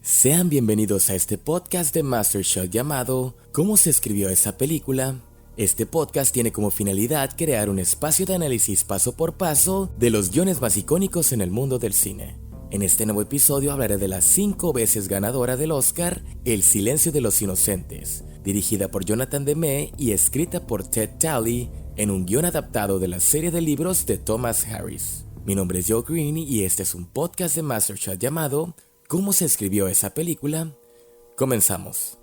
Sean bienvenidos a este podcast de MasterShot llamado ¿Cómo se escribió esa película? Este podcast tiene como finalidad crear un espacio de análisis paso por paso de los guiones más icónicos en el mundo del cine. En este nuevo episodio hablaré de la 5 veces ganadora del Oscar, El silencio de los inocentes, dirigida por Jonathan Demme y escrita por Ted Talley en un guion adaptado de la serie de libros de Thomas Harris. Mi nombre es Joe Green y este es un podcast de MasterShot llamado ¿Cómo se escribió esa película? Comenzamos.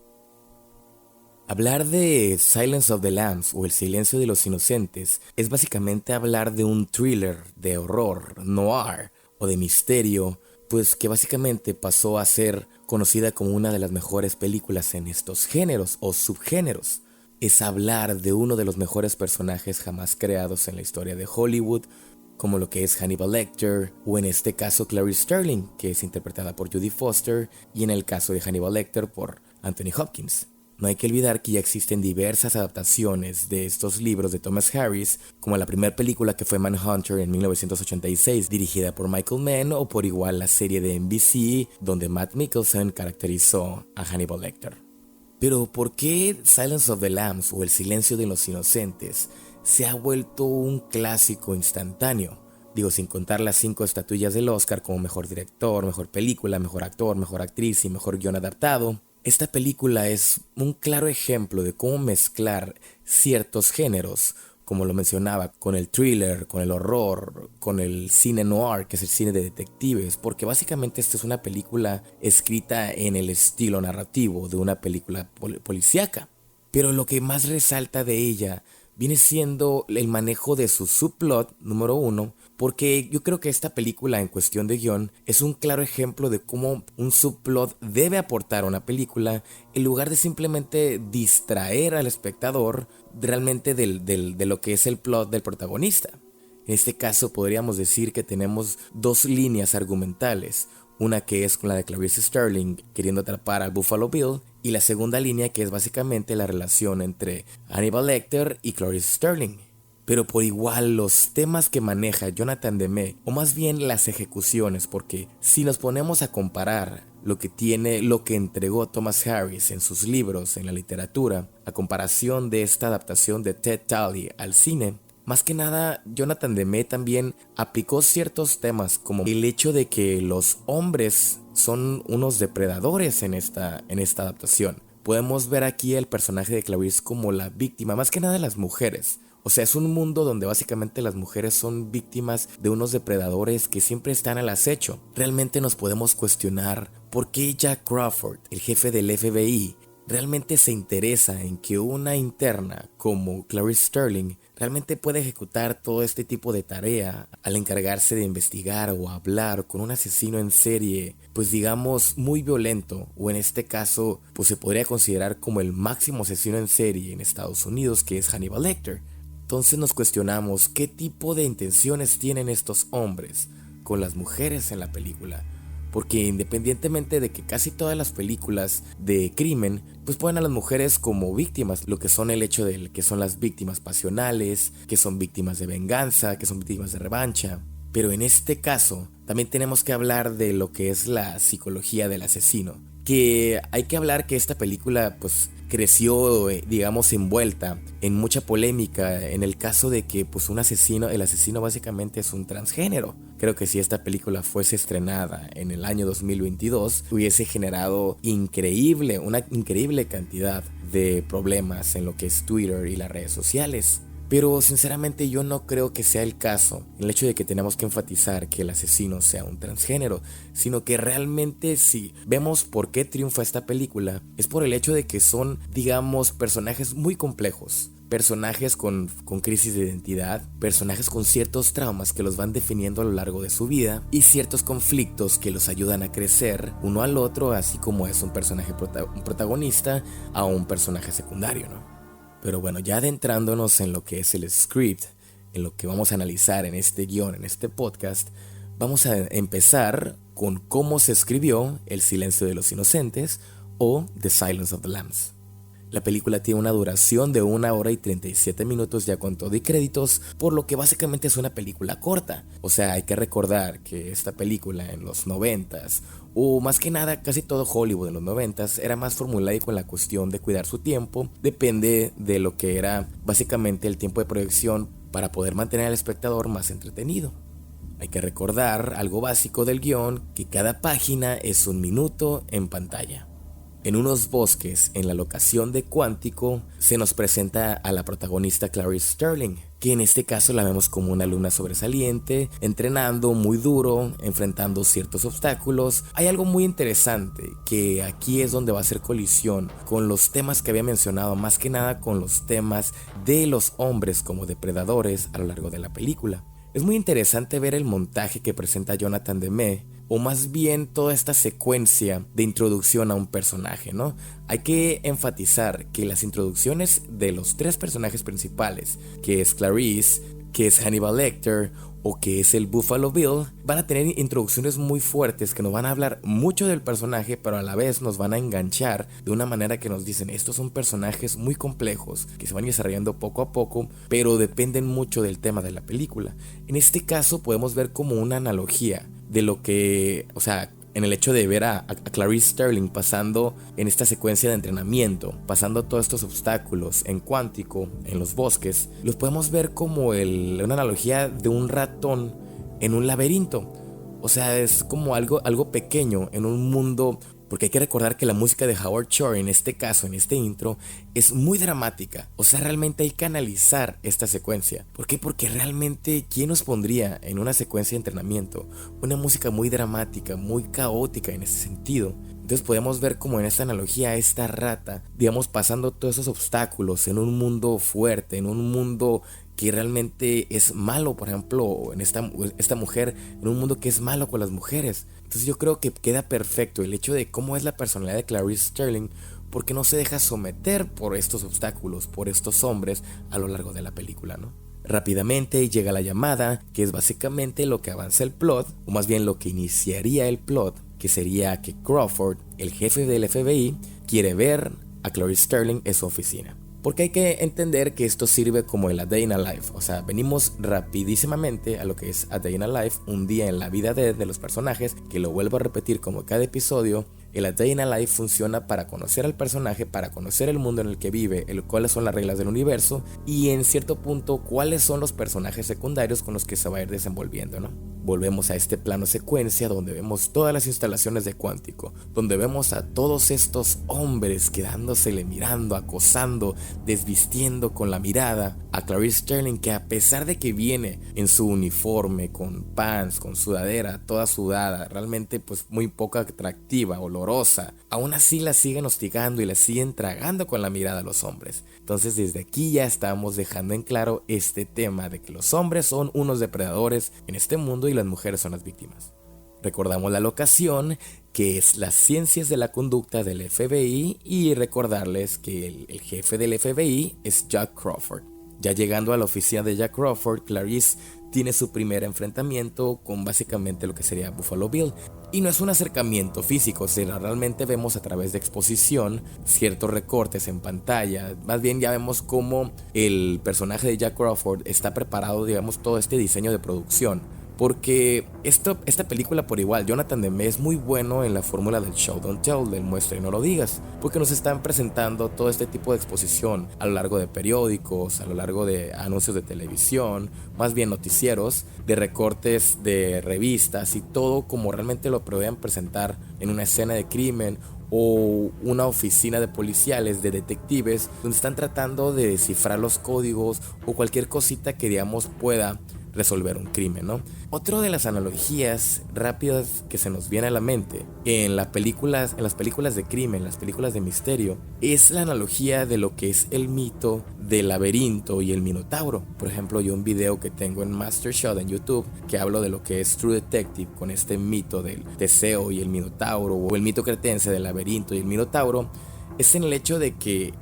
Hablar de Silence of the Lambs o El silencio de los inocentes es básicamente hablar de un thriller de horror, noir o de misterio, pues que básicamente pasó a ser conocida como una de las mejores películas en estos géneros o subgéneros. Es hablar de uno de los mejores personajes jamás creados en la historia de Hollywood, como lo que es Hannibal Lecter, o en este caso Clarice Starling, que es interpretada por Jodie Foster, y en el caso de Hannibal Lecter por Anthony Hopkins. No hay que olvidar que ya existen diversas adaptaciones de estos libros de Thomas Harris, como la primera película que fue Manhunter en 1986, dirigida por Michael Mann, o por igual la serie de NBC, donde Matt Mikkelsen caracterizó a Hannibal Lecter. Pero ¿por qué Silence of the Lambs o El silencio de los inocentes se ha vuelto un clásico instantáneo? Digo, sin contar las 5 estatuillas del Oscar como mejor director, mejor película, mejor actor, mejor actriz y mejor guion adaptado. Esta película es un claro ejemplo de cómo mezclar ciertos géneros, como lo mencionaba, con el thriller, con el horror, con el cine noir, que es el cine de detectives, porque básicamente esta es una película escrita en el estilo narrativo de una película policíaca. Pero lo que más resalta de ella viene siendo el manejo de su subplot número 1, porque yo creo que esta película en cuestión de guión es un claro ejemplo de cómo un subplot debe aportar a una película en lugar de simplemente distraer al espectador realmente de lo que es el plot del protagonista. En este caso podríamos decir que tenemos 2 líneas argumentales, una que es con la de Clarice Starling queriendo atrapar al Buffalo Bill, y la segunda línea que es básicamente la relación entre Hannibal Lecter y Clarice Starling. Pero por igual los temas que maneja Jonathan Demme, o más bien las ejecuciones, porque si nos ponemos a comparar lo que entregó Thomas Harris en sus libros, en la literatura, a comparación de esta adaptación de Ted Talley al cine, más que nada, Jonathan Demme también aplicó ciertos temas como el hecho de que los hombres son unos depredadores en esta adaptación. Podemos ver aquí el personaje de Clarice como la víctima, más que nada de las mujeres. O sea, es un mundo donde básicamente las mujeres son víctimas de unos depredadores que siempre están al acecho. Realmente nos podemos cuestionar por qué Jack Crawford, el jefe del FBI, realmente se interesa en que una interna como Clarice Starling realmente puede ejecutar todo este tipo de tarea al encargarse de investigar o hablar con un asesino en serie, pues digamos muy violento, o en este caso pues se podría considerar como el máximo asesino en serie en Estados Unidos, que es Hannibal Lecter. Entonces nos cuestionamos qué tipo de intenciones tienen estos hombres con las mujeres en la película. Porque independientemente de que casi todas las películas de crimen pues ponen a las mujeres como víctimas, lo que son el hecho de que son las víctimas pasionales, que son víctimas de venganza, que son víctimas de revancha. Pero en este caso también tenemos que hablar de lo que es la psicología del asesino, que hay que hablar que esta película pues creció digamos envuelta en mucha polémica en el caso de que pues el asesino básicamente es un transgénero. Creo que si esta película fuese estrenada en el año 2022 hubiese generado una increíble cantidad de problemas en lo que es Twitter y las redes sociales. Pero sinceramente yo no creo que sea el caso, el hecho de que tenemos que enfatizar que el asesino sea un transgénero, sino que realmente si vemos por qué triunfa esta película, es por el hecho de que son, digamos, personajes muy complejos. Personajes con crisis de identidad, personajes con ciertos traumas que los van definiendo a lo largo de su vida y ciertos conflictos que los ayudan a crecer uno al otro, así como es un personaje un protagonista a un personaje secundario, ¿no? Pero bueno, ya adentrándonos en lo que es el script, en lo que vamos a analizar en este guión, en este podcast, vamos a empezar con cómo se escribió El silencio de los inocentes o The Silence of the Lambs. La película tiene una duración de 1 hora y 37 minutos ya con todo y créditos, por lo que básicamente es una película corta. O sea, hay que recordar que esta película en los 90s, o más que nada casi todo Hollywood en los 90s, era más formulaico en la cuestión de cuidar su tiempo. Depende de lo que era básicamente el tiempo de proyección para poder mantener al espectador más entretenido. Hay que recordar algo básico del guión, que cada página es 1 minuto en pantalla. En unos bosques, en la locación de Cuántico, se nos presenta a la protagonista Clarice Starling, que en este caso la vemos como una alumna sobresaliente, entrenando muy duro, enfrentando ciertos obstáculos. Hay algo muy interesante, que aquí es donde va a hacer colisión con los temas que había mencionado, más que nada con los temas de los hombres como depredadores a lo largo de la película. Es muy interesante ver el montaje que presenta Jonathan Demme, o más bien toda esta secuencia de introducción a un personaje, ¿no? Hay que enfatizar que las introducciones de los 3 personajes principales, que es Clarice, que es Hannibal Lecter o que es el Buffalo Bill, van a tener introducciones muy fuertes que nos van a hablar mucho del personaje, pero a la vez nos van a enganchar de una manera que nos dicen: estos son personajes muy complejos que se van desarrollando poco a poco, pero dependen mucho del tema de la película. En este caso podemos ver como una analogía de lo que, o sea, en el hecho de ver a Clarice Starling pasando en esta secuencia de entrenamiento, pasando todos estos obstáculos en Cuántico, en los bosques, los podemos ver como una analogía de un ratón en un laberinto. O sea, es como algo pequeño en un mundo, porque hay que recordar que la música de Howard Shore, en este caso, en este intro, es muy dramática. O sea, realmente hay que analizar esta secuencia. ¿Por qué? Porque realmente, ¿quién nos pondría en una secuencia de entrenamiento una música muy dramática, muy caótica en ese sentido? Entonces podemos ver como en esta analogía esta rata, digamos, pasando todos esos obstáculos en un mundo fuerte, en un mundo que realmente es malo. Por ejemplo, en esta mujer, en un mundo que es malo con las mujeres. Entonces yo creo que queda perfecto el hecho de cómo es la personalidad de Clarice Starling, porque no se deja someter por estos obstáculos, por estos hombres a lo largo de la película, ¿no? Rápidamente llega la llamada, que es básicamente lo que avanza el plot, o más bien lo que iniciaría el plot, que sería que Crawford, el jefe del FBI, quiere ver a Clarice Starling en su oficina. Porque hay que entender que esto sirve como el A Day in a Life. O sea, venimos rapidísimamente a lo que es A Day in a Life, un día en la vida de los personajes, que lo vuelvo a repetir como cada episodio. El A Day in a Life funciona para conocer al personaje, para conocer el mundo en el que vive, cuáles son las reglas del universo y en cierto punto cuáles son los personajes secundarios con los que se va a ir desenvolviendo, ¿no? Volvemos a este plano secuencia donde vemos todas las instalaciones de Cuántico, donde vemos a todos estos hombres quedándosele mirando, acosando, desvistiendo con la mirada a Clarice Starling, que a pesar de que viene en su uniforme, con pants, con sudadera, toda sudada, realmente pues muy poco atractiva, olorosa, aún así la siguen hostigando y la siguen tragando con la mirada a los hombres. Entonces desde aquí ya estamos dejando en claro este tema de que los hombres son unos depredadores en este mundo y las mujeres son las víctimas. Recordamos la locación, que es las ciencias de la conducta del FBI, y recordarles que el jefe del FBI es Jack Crawford. Ya llegando a la oficina de Jack Crawford, Clarice tiene su primer enfrentamiento con básicamente lo que sería Buffalo Bill. Y no es un acercamiento físico, sino realmente vemos a través de exposición ciertos recortes en pantalla. Más bien ya vemos cómo el personaje de Jack Crawford está preparado, digamos, todo este diseño de producción. Porque esta película por igual, Jonathan Demme es muy bueno en la fórmula del show don't tell, del muestra y no lo digas, porque nos están presentando todo este tipo de exposición a lo largo de periódicos, a lo largo de anuncios de televisión, más bien noticieros, de recortes de revistas y todo como realmente lo podrían presentar en una escena de crimen o una oficina de policiales, de detectives, donde están tratando de descifrar los códigos o cualquier cosita que digamos pueda resolver un crimen, ¿no? Otra de las analogías rápidas que se nos viene a la mente en las películas de crimen, las películas de misterio, es la analogía de lo que es el mito del laberinto y el minotauro. Por ejemplo, yo un video que tengo en Master Shot en YouTube que hablo de lo que es True Detective con este mito del Teseo y el minotauro, o el mito cretense del laberinto y el minotauro, es en el hecho de que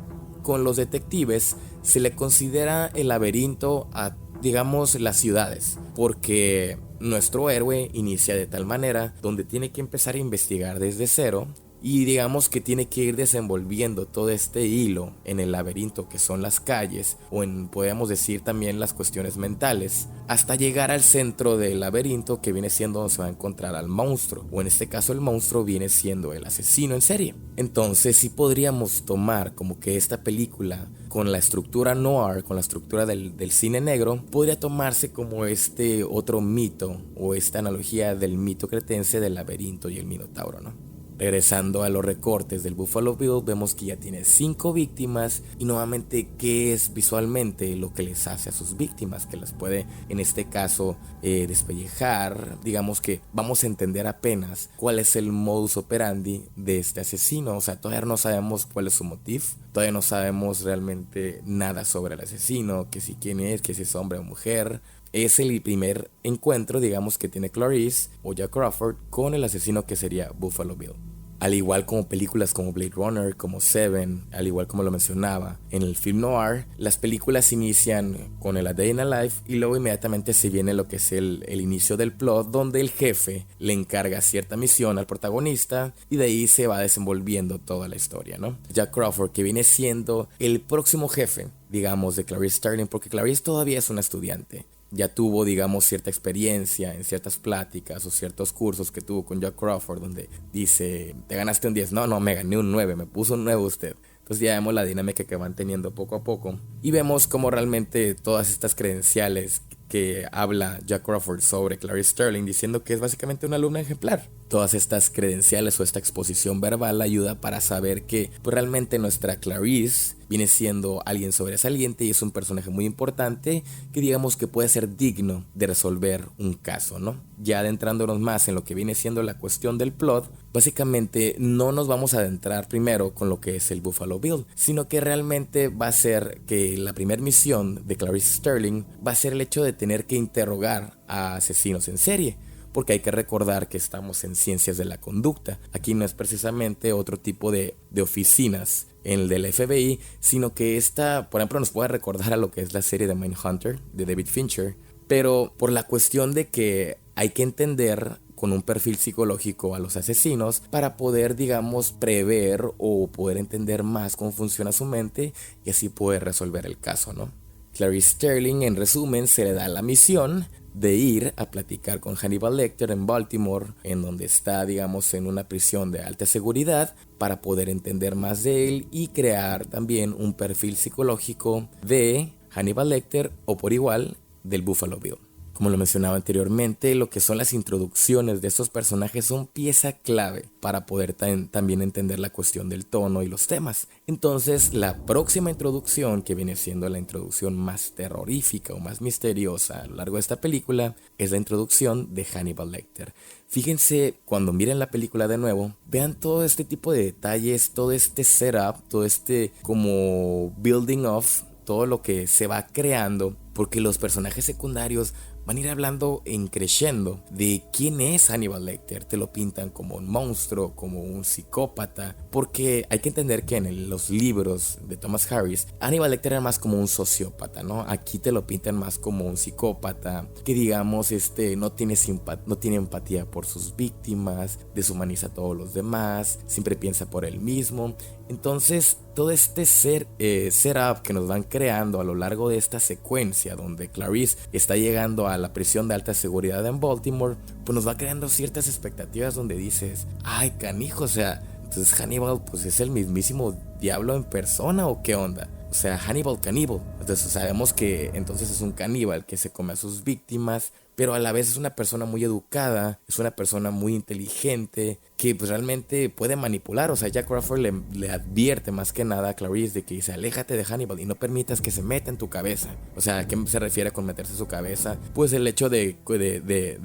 con los detectives se le considera el laberinto a, digamos, las ciudades, porque nuestro héroe inicia de tal manera donde tiene que empezar a investigar desde cero y digamos que tiene que ir desenvolviendo todo este hilo en el laberinto que son las calles, o en, podemos decir también, las cuestiones mentales, hasta llegar al centro del laberinto, que viene siendo donde se va a encontrar al monstruo, o en este caso el monstruo viene siendo el asesino en serie. Entonces sí podríamos tomar como que esta película, con la estructura noir, con la estructura del cine negro, podría tomarse como este otro mito, o esta analogía del mito cretense del laberinto y el minotauro, ¿no? Regresando a los recortes del Buffalo Bill, vemos que ya tiene 5 víctimas, y nuevamente, ¿qué es visualmente lo que les hace a sus víctimas? Que las puede, en este caso, despellejar. Digamos que vamos a entender apenas cuál es el modus operandi de este asesino. O sea, todavía no sabemos cuál es su motivo, todavía no sabemos realmente nada sobre el asesino, que si quién es, que si es hombre o mujer. Es el primer encuentro, digamos, que tiene Clarice o Jack Crawford con el asesino, que sería Buffalo Bill. Al igual como películas como Blade Runner, como Seven, al igual como lo mencionaba en el film noir, las películas inician con el A Day in a Life, y luego inmediatamente se viene lo que es el inicio del plot, donde el jefe le encarga cierta misión al protagonista, y de ahí se va desenvolviendo toda la historia, ¿no? Jack Crawford, que viene siendo el próximo jefe, digamos, de Clarice Starling, porque Clarice todavía es una estudiante. Ya tuvo, digamos, cierta experiencia en ciertas pláticas o ciertos cursos que tuvo con Jack Crawford, donde dice, te ganaste un 10, no, me gané un 9, me puso un 9 usted. Entonces ya vemos la dinámica que van teniendo poco a poco, y vemos cómo realmente todas estas credenciales que habla Jack Crawford sobre Clarice Starling, diciendo que es básicamente una alumna ejemplar. Todas estas credenciales o esta exposición verbal ayuda para saber que pues, realmente nuestra Clarice viene siendo alguien sobresaliente y es un personaje muy importante, que digamos que puede ser digno de resolver un caso, ¿no? Ya adentrándonos más en lo que viene siendo la cuestión del plot, básicamente no nos vamos a adentrar primero con lo que es el Buffalo Bill, sino que realmente va a ser que la primera misión de Clarice Starling va a ser el hecho de tener que interrogar a asesinos en serie. Porque hay que recordar que estamos en ciencias de la conducta. Aquí no es precisamente otro tipo de oficinas en el del FBI, sino que esta, por ejemplo, nos puede recordar a lo que es la serie de Mindhunter de David Fincher, pero por la cuestión de que hay que entender con un perfil psicológico a los asesinos para poder, digamos, prever o poder entender más cómo funciona su mente, y así poder resolver el caso, ¿no? Clarice Starling, en resumen, se le da la misión de ir a platicar con Hannibal Lecter en Baltimore, en donde está, digamos, en una prisión de alta seguridad, para poder entender más de él y crear también un perfil psicológico de Hannibal Lecter, o por igual del Buffalo Bill. Como lo mencionaba anteriormente, lo que son las introducciones de estos personajes son pieza clave para poder también entender la cuestión del tono y los temas. Entonces, la próxima introducción, que viene siendo la introducción más terrorífica o más misteriosa a lo largo de esta película, es la introducción de Hannibal Lecter. Fíjense, cuando miren la película de nuevo, vean todo este tipo de detalles, todo este setup, todo este como building of, todo lo que se va creando, porque los personajes secundarios van a ir hablando en crescendo de quién es Hannibal Lecter. Te lo pintan como un monstruo, como un psicópata, porque hay que entender que en los libros de Thomas Harris, Hannibal Lecter era más como un sociópata, ¿no? Aquí te lo pintan más como un psicópata, que digamos, no tiene empatía por sus víctimas, deshumaniza a todos los demás, siempre piensa por él mismo. Entonces, todo este setup que nos van creando a lo largo de esta secuencia, donde Clarice está llegando a la prisión de alta seguridad en Baltimore, pues nos va creando ciertas expectativas donde dices, ay, canijo, o sea, entonces Hannibal pues es el mismísimo diablo en persona, ¿o qué onda? O sea, Hannibal caníbal. Entonces sabemos que entonces es un caníbal que se come a sus víctimas, pero a la vez es una persona muy educada, es una persona muy inteligente, que pues realmente puede manipular. O sea, Jack Crawford le advierte más que nada a Clarice de que dice, aléjate de Hannibal y no permitas que se meta en tu cabeza. O sea, ¿a qué se refiere con meterse en su cabeza? Pues el hecho de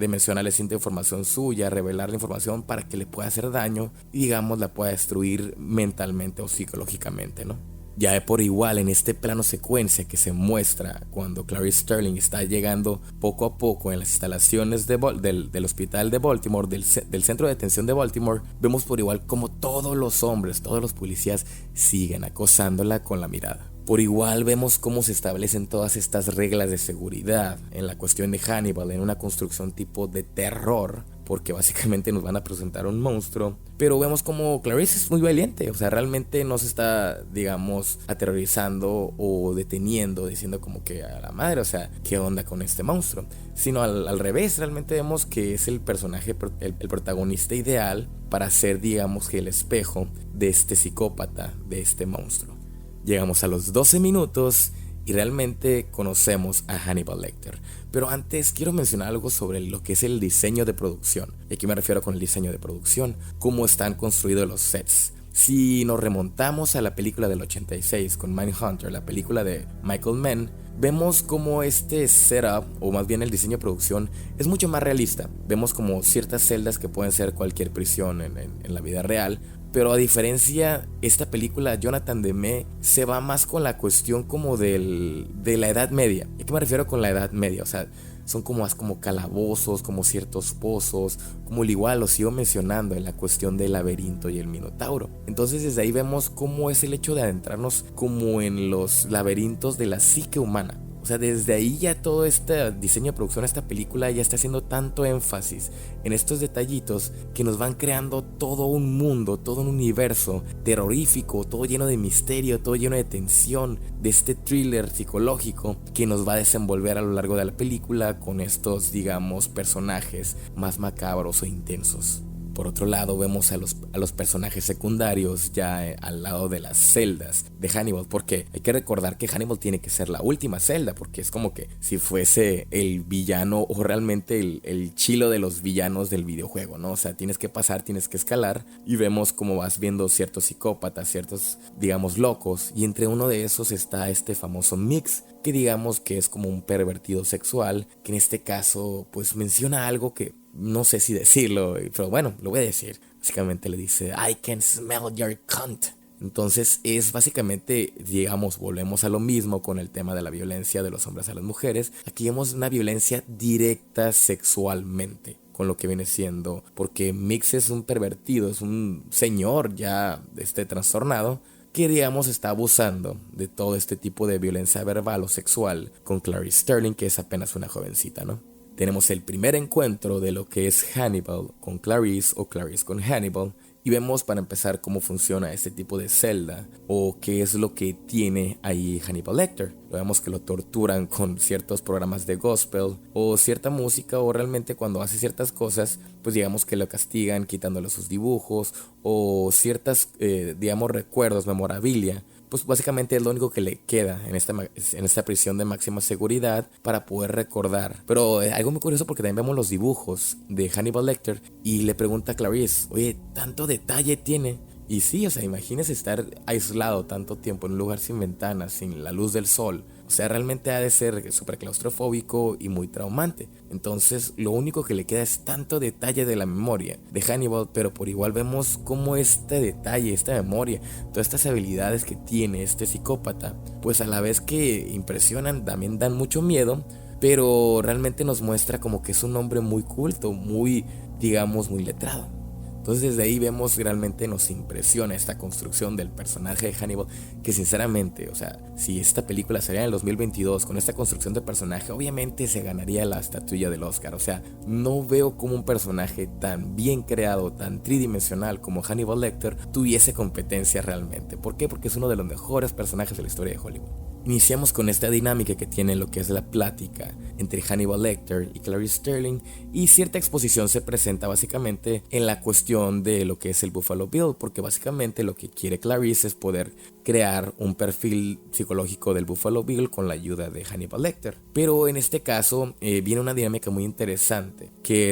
mencionarle cierta información suya, revelar la información para que le pueda hacer daño y, digamos, la pueda destruir mentalmente o psicológicamente, ¿no? Ya por igual en este plano secuencia que se muestra cuando Clarice Starling está llegando poco a poco en las instalaciones del hospital de Baltimore, del centro de detención de Baltimore, vemos por igual como todos los hombres, todos los policías siguen acosándola con la mirada. Por igual vemos cómo se establecen todas estas reglas de seguridad en la cuestión de Hannibal, en una construcción tipo de terror, porque básicamente nos van a presentar un monstruo. Pero vemos como Clarice es muy valiente, o sea, realmente no se está, digamos, aterrorizando o deteniendo, diciendo como que a la madre, o sea, ¿qué onda con este monstruo? Sino al revés, realmente vemos que es el personaje, el protagonista ideal para ser, digamos, que el espejo de este psicópata, de este monstruo. Llegamos a los 12 minutos y realmente conocemos a Hannibal Lecter. Pero antes quiero mencionar algo sobre lo que es el diseño de producción. Y aquí me refiero con el diseño de producción, cómo están construidos los sets. Si nos remontamos a la película del 86 con Mindhunter, la película de Michael Mann, vemos como este setup, o más bien el diseño de producción, es mucho más realista. Vemos como ciertas celdas que pueden ser cualquier prisión en la vida real. Pero a diferencia, esta película, Jonathan Demme, se va más con la cuestión como de la Edad Media. ¿A qué me refiero con la Edad Media? O sea, son como más como calabozos, como ciertos pozos, como al igual lo sigo mencionando en la cuestión del laberinto y el minotauro. Entonces desde ahí vemos cómo es el hecho de adentrarnos como en los laberintos de la psique humana. O sea, desde ahí ya todo este diseño de producción de esta película ya está haciendo tanto énfasis en estos detallitos que nos van creando todo un mundo, todo un universo terrorífico, todo lleno de misterio, todo lleno de tensión, de este thriller psicológico que nos va a desenvolver a lo largo de la película con estos, digamos, personajes más macabros o intensos. Por otro lado, vemos a los personajes secundarios ya al lado de las celdas de Hannibal, porque hay que recordar que Hannibal tiene que ser la última celda, porque es como que si fuese el villano o realmente el chilo de los villanos del videojuego, ¿no? O sea, tienes que pasar, tienes que escalar, y vemos como vas viendo ciertos psicópatas, ciertos, digamos, locos, y entre uno de esos está este famoso Mix, que digamos que es como un pervertido sexual, que en este caso pues menciona algo que no sé si decirlo, pero bueno, lo voy a decir. Básicamente le dice, I can smell your cunt. Entonces es básicamente, digamos, volvemos a lo mismo con el tema de la violencia de los hombres a las mujeres. Aquí vemos una violencia directa sexualmente, con lo que viene siendo, porque Mix es un pervertido, es un señor ya trastornado, que digamos está abusando de todo este tipo de violencia verbal o sexual con Clarice Sterling, que es apenas una jovencita, ¿no? Tenemos el primer encuentro de lo que es Hannibal con Clarice o Clarice con Hannibal, y vemos para empezar cómo funciona este tipo de celda o qué es lo que tiene ahí Hannibal Lecter. Vemos que lo torturan con ciertos programas de gospel o cierta música, o realmente cuando hace ciertas cosas pues digamos que lo castigan quitándole sus dibujos o ciertas digamos recuerdos, memorabilia. Pues básicamente es lo único que le queda en esta prisión de máxima seguridad para poder recordar. Pero algo muy curioso, porque también vemos los dibujos de Hannibal Lecter y le pregunta a Clarice, oye, ¿tanto detalle tiene? Y sí, o sea, imagínese estar aislado tanto tiempo en un lugar sin ventanas, sin la luz del sol. O sea, realmente ha de ser súper claustrofóbico y muy traumante. Entonces, lo único que le queda es tanto detalle de la memoria de Hannibal, pero por igual vemos cómo este detalle, esta memoria, todas estas habilidades que tiene este psicópata, pues a la vez que impresionan, también dan mucho miedo, pero realmente nos muestra como que es un hombre muy culto, muy, digamos, muy letrado. Entonces desde ahí vemos, realmente nos impresiona esta construcción del personaje de Hannibal, que sinceramente, o sea, si esta película saliera en el 2022 con esta construcción de personaje, obviamente se ganaría la estatuilla del Oscar. O sea, no veo como un personaje tan bien creado, tan tridimensional como Hannibal Lecter tuviese competencia realmente. ¿Por qué? Porque es uno de los mejores personajes de la historia de Hollywood. Iniciamos con esta dinámica que tiene lo que es la plática entre Hannibal Lecter y Clarice Sterling, y cierta exposición se presenta básicamente en la cuestión de lo que es el Buffalo Bill, porque básicamente lo que quiere Clarice es poder crear un perfil psicológico del Buffalo Bill con la ayuda de Hannibal Lecter. Pero en este caso viene una dinámica muy interesante, que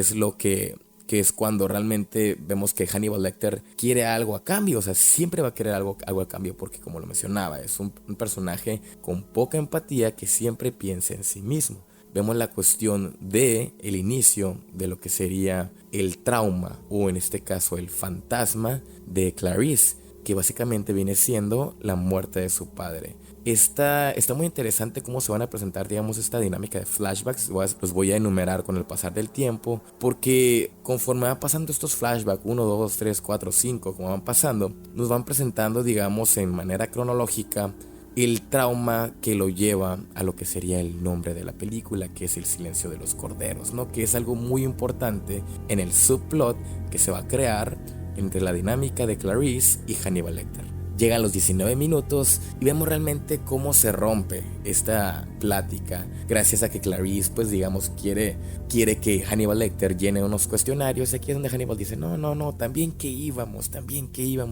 es cuando realmente vemos que Hannibal Lecter quiere algo a cambio. O sea, siempre va a querer algo a cambio, porque como lo mencionaba, es un personaje con poca empatía que siempre piensa en sí mismo. Vemos la cuestión de el inicio de lo que sería el trauma, o en este caso el fantasma de Clarice, que básicamente viene siendo la muerte de su padre. Está muy interesante cómo se van a presentar, digamos, esta dinámica de flashbacks. Los voy a enumerar con el pasar del tiempo, porque conforme van pasando estos flashbacks, 1, 2, 3, 4, 5, como van pasando, nos van presentando, digamos, en manera cronológica el trauma que lo lleva a lo que sería el nombre de la película, que es El silencio de los corderos, ¿no? Que es algo muy importante en el subplot que se va a crear entre la dinámica de Clarice y Hannibal Lecter. Llegan los 19 minutos y vemos realmente cómo se rompe esta plática gracias a que Clarice, pues digamos, quiere que Hannibal Lecter llene unos cuestionarios. Aquí es donde Hannibal dice, no, también que íbamos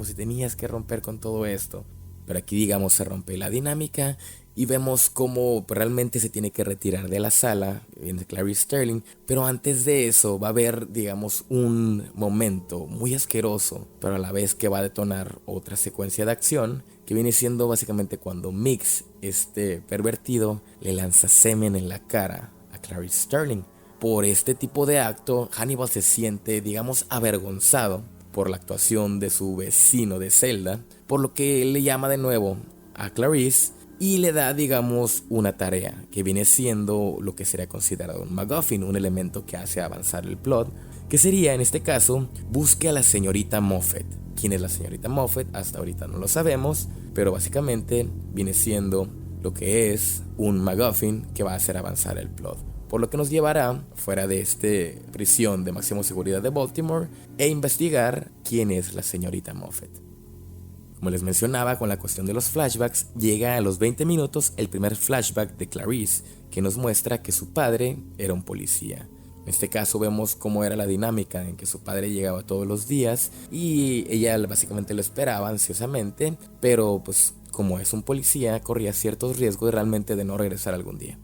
y tenías que romper con todo esto. Pero aquí, digamos, se rompe la dinámica y vemos cómo realmente se tiene que retirar de la sala de Clarice Sterling. Pero antes de eso va a haber, digamos, un momento muy asqueroso, pero a la vez que va a detonar otra secuencia de acción, que viene siendo básicamente cuando Mix, este pervertido, le lanza semen en la cara a Clarice Sterling. Por este tipo de acto, Hannibal se siente, digamos, avergonzado por la actuación de su vecino de celda, por lo que él le llama de nuevo a Clarice y le da, digamos, una tarea que viene siendo lo que sería considerado un MacGuffin, un elemento que hace avanzar el plot, que sería, en este caso, busque a la señorita Moffat. ¿Quién es la señorita Moffat? Hasta ahorita no lo sabemos, pero básicamente viene siendo lo que es un MacGuffin que va a hacer avanzar el plot, por lo que nos llevará fuera de esta prisión de máxima seguridad de Baltimore e investigar quién es la señorita Moffat. Como les mencionaba, con la cuestión de los flashbacks, llega a los 20 minutos el primer flashback de Clarice, que nos muestra que su padre era un policía. En este caso vemos cómo era la dinámica en que su padre llegaba todos los días y ella básicamente lo esperaba ansiosamente, pero pues como es un policía corría ciertos riesgos realmente de no regresar algún día.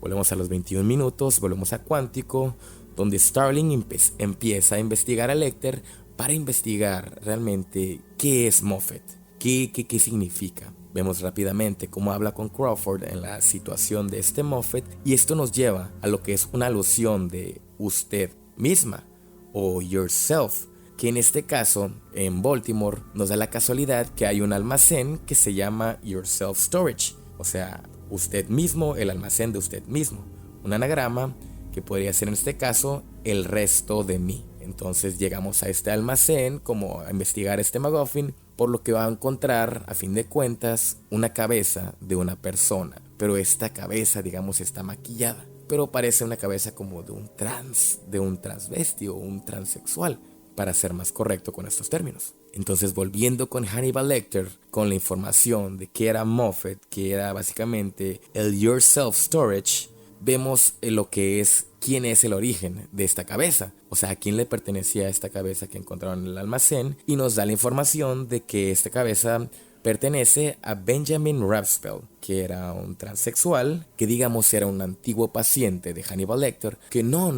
Volvemos a los 21 minutos, volvemos a Cuántico, donde Starling empieza a investigar a Lecter para investigar realmente qué es Moffat, qué significa. Vemos rápidamente cómo habla con Crawford en la situación de este Moffat y esto nos lleva a lo que es una alusión de usted misma o yourself, que en este caso en Baltimore nos da la casualidad que hay un almacén que se llama Yourself Storage, o sea, usted mismo, el almacén de usted mismo, un anagrama que podría ser en este caso el resto de mí. Entonces llegamos a este almacén como a investigar este MacGuffin, por lo que va a encontrar a fin de cuentas una cabeza de una persona, pero esta cabeza, digamos, está maquillada, pero parece una cabeza como de un transvesti o un transexual, para ser más correcto con estos términos. Entonces, volviendo con Hannibal Lecter, con la información de que era Moffat, que era básicamente el Yourself Storage, vemos lo que es quién es el origen de esta cabeza, o sea, a quién le pertenecía esta cabeza que encontraron en el almacén, y nos da la información de que esta cabeza pertenece a Benjamin Rapspel, que era un transexual, que digamos era un antiguo paciente de Hannibal Lecter, que no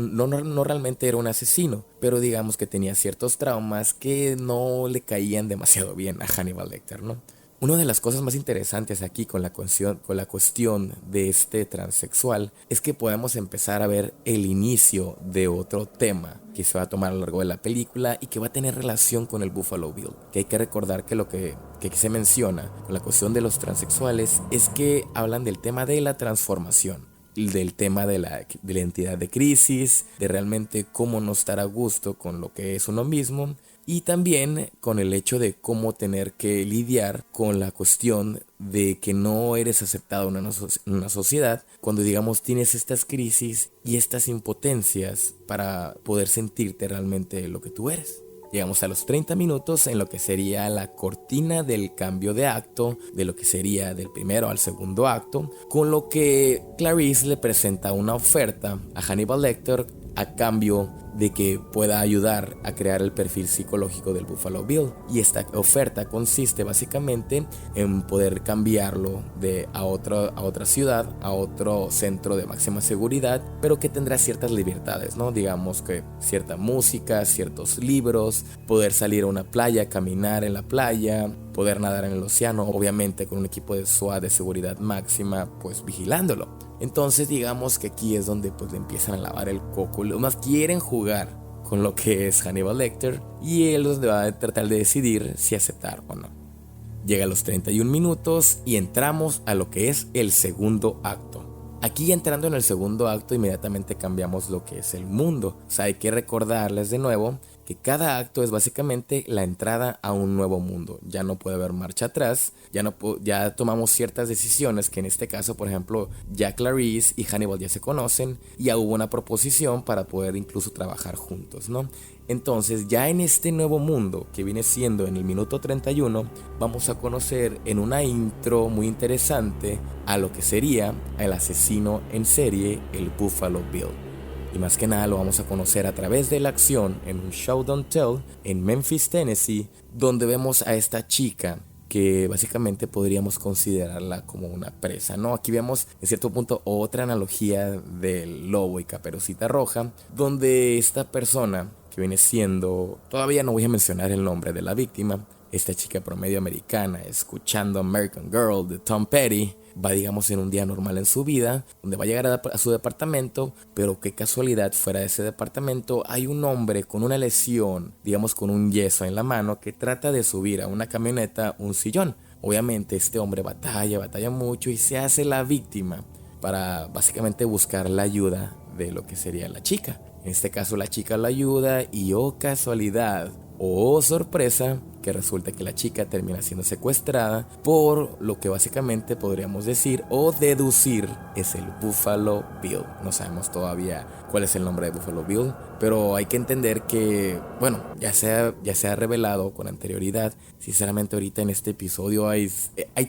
realmente era un asesino, pero digamos que tenía ciertos traumas que no le caían demasiado bien a Hannibal Lecter, ¿no? Una de las cosas más interesantes aquí con la cuestión de este transexual es que podemos empezar a ver el inicio de otro tema que se va a tomar a lo largo de la película y que va a tener relación con el Buffalo Bill. Que hay que recordar que lo que se menciona con la cuestión de los transexuales es que hablan del tema de la transformación, del tema de la identidad de crisis, de realmente cómo no estar a gusto con lo que es uno mismo, y también con el hecho de cómo tener que lidiar con la cuestión de que no eres aceptado en una sociedad cuando digamos tienes estas crisis y estas impotencias para poder sentirte realmente lo que tú eres. Llegamos a los 30 minutos en lo que sería la cortina del cambio de acto, de lo que sería del primero al segundo acto, con lo que Clarice le presenta una oferta a Hannibal Lecter a cambio de que pueda ayudar a crear el perfil psicológico del Buffalo Bill. Y esta oferta consiste básicamente en poder cambiarlo a otra ciudad, a otro centro de máxima seguridad, pero que tendrá ciertas libertades, ¿no? Digamos que cierta música, ciertos libros, poder salir a una playa, caminar en la playa, poder nadar en el océano, obviamente con un equipo de SWAT de seguridad máxima, pues vigilándolo. Entonces digamos que aquí es donde pues le empiezan a lavar el coco, lo más quieren jugar con lo que es Hannibal Lecter y él va a tratar de decidir si aceptar o no. Llega a los 31 minutos y entramos a lo que es el segundo acto. Aquí entrando en el segundo acto inmediatamente cambiamos lo que es el mundo. O sea, hay que recordarles de nuevo que cada acto es básicamente la entrada a un nuevo mundo. Ya no puede haber marcha atrás, ya tomamos ciertas decisiones que en este caso, por ejemplo, ya Clarice y Hannibal ya se conocen, ya hubo una proposición para poder incluso trabajar juntos, ¿no? Entonces ya en este nuevo mundo que viene siendo en el minuto 31, vamos a conocer en una intro muy interesante a lo que sería el asesino en serie, el Buffalo Bill. Y más que nada lo vamos a conocer a través de la acción en un show don't tell en Memphis, Tennessee, donde vemos a esta chica que básicamente podríamos considerarla como una presa, ¿no? Aquí vemos en cierto punto otra analogía del lobo y Caperucita Roja, donde esta persona que viene siendo, todavía no voy a mencionar el nombre de la víctima, esta chica promedio americana escuchando American Girl de Tom Petty, va digamos en un día normal en su vida, donde va a llegar a su departamento, pero qué casualidad, fuera de ese departamento hay un hombre con una lesión, digamos con un yeso en la mano, que trata de subir a una camioneta un sillón. Obviamente este hombre batalla mucho y se hace la víctima para básicamente buscar la ayuda de lo que sería la chica. En este caso la chica la ayuda y oh casualidad, oh sorpresa, que resulta que la chica termina siendo secuestrada por lo que básicamente podríamos decir o deducir es el Buffalo Bill. No sabemos todavía cuál es el nombre de Buffalo Bill, pero hay que entender que, bueno, ya se ha revelado con anterioridad. Sinceramente ahorita en este episodio hay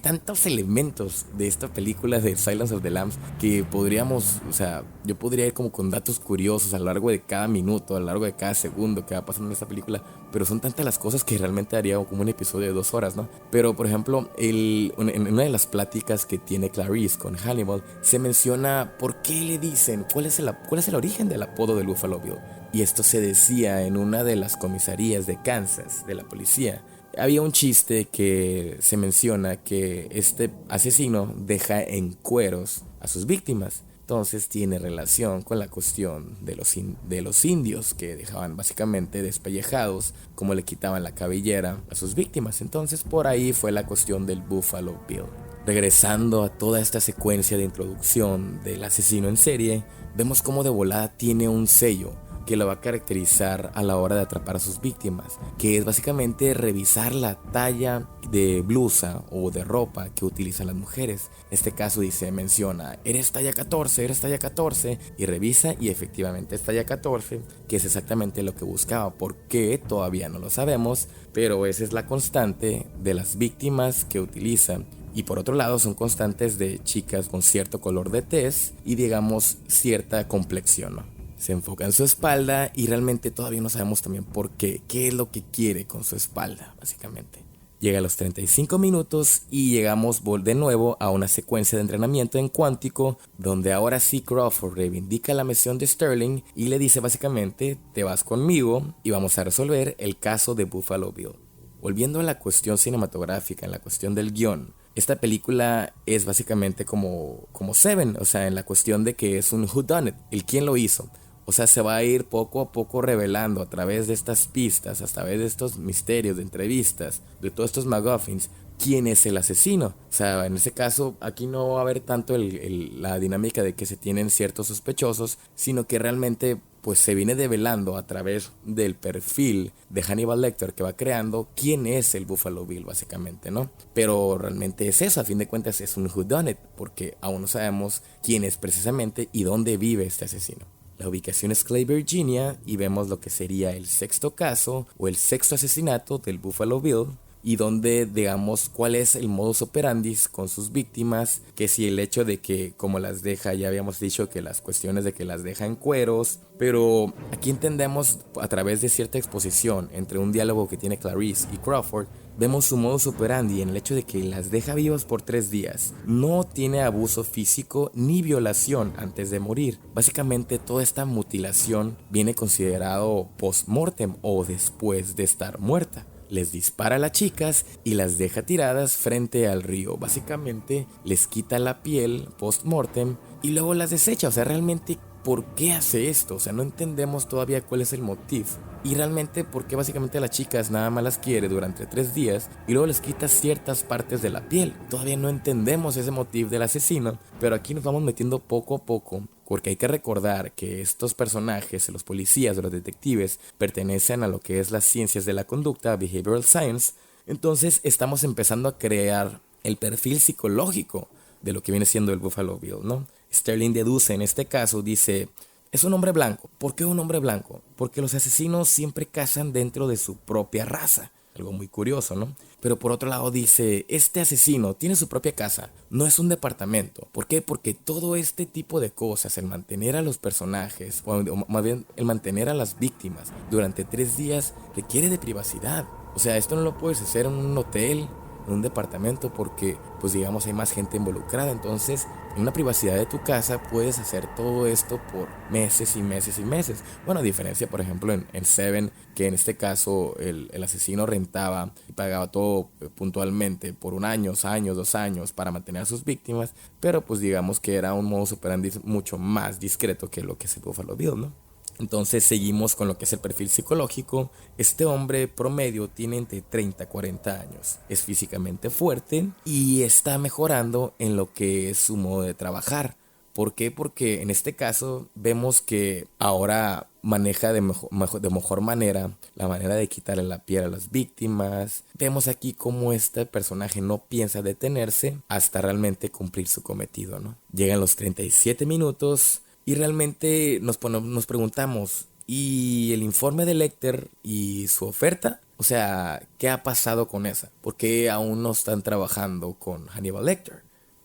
tantos elementos de esta película de Silence of the Lambs que podríamos, o sea, yo podría ir como con datos curiosos a lo largo de cada minuto, a lo largo de cada segundo que va pasando en esta película, pero son tantas las cosas que realmente haría como un episodio de 2 horas, ¿no? Pero por ejemplo, en una de las pláticas que tiene Clarice con Hannibal, se menciona por qué le dicen, cuál es el origen del apodo del Buffalo Bill. Y esto se decía en una de las comisarías de Kansas, de la policía. Había un chiste que se menciona que este asesino deja en cueros a sus víctimas. Entonces tiene relación con la cuestión de los indios que dejaban básicamente despellejados, como le quitaban la cabellera a sus víctimas. Entonces por ahí fue la cuestión del Buffalo Bill. Regresando a toda esta secuencia de introducción del asesino en serie, vemos cómo de volada tiene un sello que lo va a caracterizar a la hora de atrapar a sus víctimas, que es básicamente revisar la talla de blusa o de ropa que utilizan las mujeres. En este caso menciona, eres talla 14, y revisa y efectivamente es talla 14, que es exactamente lo que buscaba. ¿Por qué? Todavía no lo sabemos, pero esa es la constante de las víctimas que utilizan. Y por otro lado son constantes de chicas con cierto color de tez y digamos cierta complexión, ¿no? Se enfoca en su espalda y realmente todavía no sabemos también por qué es lo que quiere con su espalda, básicamente. Llega a los 35 minutos y llegamos de nuevo a una secuencia de entrenamiento en cuántico, donde ahora sí Crawford reivindica la misión de Sterling y le dice básicamente, te vas conmigo y vamos a resolver el caso de Buffalo Bill. Volviendo a la cuestión cinematográfica, en la cuestión del guión, esta película es básicamente como Seven, o sea, en la cuestión de que es un whodunit, el quién lo hizo. O sea, se va a ir poco a poco revelando a través de estas pistas, a través de estos misterios, de entrevistas, de todos estos MacGuffins, quién es el asesino. O sea, en ese caso, aquí no va a haber tanto la dinámica de que se tienen ciertos sospechosos, sino que realmente pues se viene develando a través del perfil de Hannibal Lecter que va creando quién es el Buffalo Bill básicamente, ¿no? Pero realmente es eso, a fin de cuentas es un whodunit, porque aún no sabemos quién es precisamente y dónde vive este asesino. La ubicación es Clay, Virginia, y vemos lo que sería el sexto caso o el sexto asesinato del Buffalo Bill, y donde digamos cuál es el modus operandi con sus víctimas, que si el hecho de que como las deja, ya habíamos dicho que las cuestiones de que las deja en cueros, pero aquí entendemos a través de cierta exposición entre un diálogo que tiene Clarice y Crawford, vemos su modus operandi en el hecho de que las deja vivas por 3 días. No tiene abuso físico ni violación antes de morir. Básicamente toda esta mutilación viene considerado post-mortem o después de estar muerta. Les dispara a las chicas y las deja tiradas frente al río. Básicamente les quita la piel post-mortem y luego las desecha. O sea, realmente, ¿por qué hace esto? O sea, no entendemos todavía cuál es el motivo. Y realmente por qué básicamente a las chicas nada más las quiere durante 3 días y luego les quita ciertas partes de la piel. Todavía no entendemos ese motivo del asesino, pero aquí nos vamos metiendo poco a poco. Porque hay que recordar que estos personajes, los policías, los detectives, pertenecen a lo que es las ciencias de la conducta, Behavioral Science. Entonces estamos empezando a crear el perfil psicológico de lo que viene siendo el Buffalo Bill, ¿no? Sterling deduce en este caso, dice, es un hombre blanco. ¿Por qué un hombre blanco? Porque los asesinos siempre cazan dentro de su propia raza. Algo muy curioso, ¿no? Pero por otro lado dice, este asesino tiene su propia casa, no es un departamento. ¿Por qué? Porque todo este tipo de cosas, el mantener a los personajes, o más bien el mantener a las víctimas durante 3 días, requiere de privacidad. O sea, esto no lo puedes hacer en un hotel, en un departamento, porque pues digamos hay más gente involucrada. Entonces en una privacidad de tu casa puedes hacer todo esto por meses y meses y meses. Bueno, a diferencia por ejemplo en Seven, que en este caso el asesino rentaba y pagaba todo puntualmente por 1 año, 2 años para mantener a sus víctimas, pero pues digamos que era un modus operandi mucho más discreto que lo que es el Buffalo Bill, ¿no? Entonces seguimos con lo que es el perfil psicológico. Este hombre promedio tiene entre 30 y 40 años. Es físicamente fuerte y está mejorando en lo que es su modo de trabajar. ¿Por qué? Porque en este caso vemos que ahora maneja de mejor manera la manera de quitarle la piel a las víctimas. Vemos aquí cómo este personaje no piensa detenerse hasta realmente cumplir su cometido, ¿no? Llegan los 37 minutos. Y realmente nos preguntamos, ¿y el informe de Lecter y su oferta? O sea, ¿qué ha pasado con esa? ¿Por qué aún no están trabajando con Hannibal Lecter?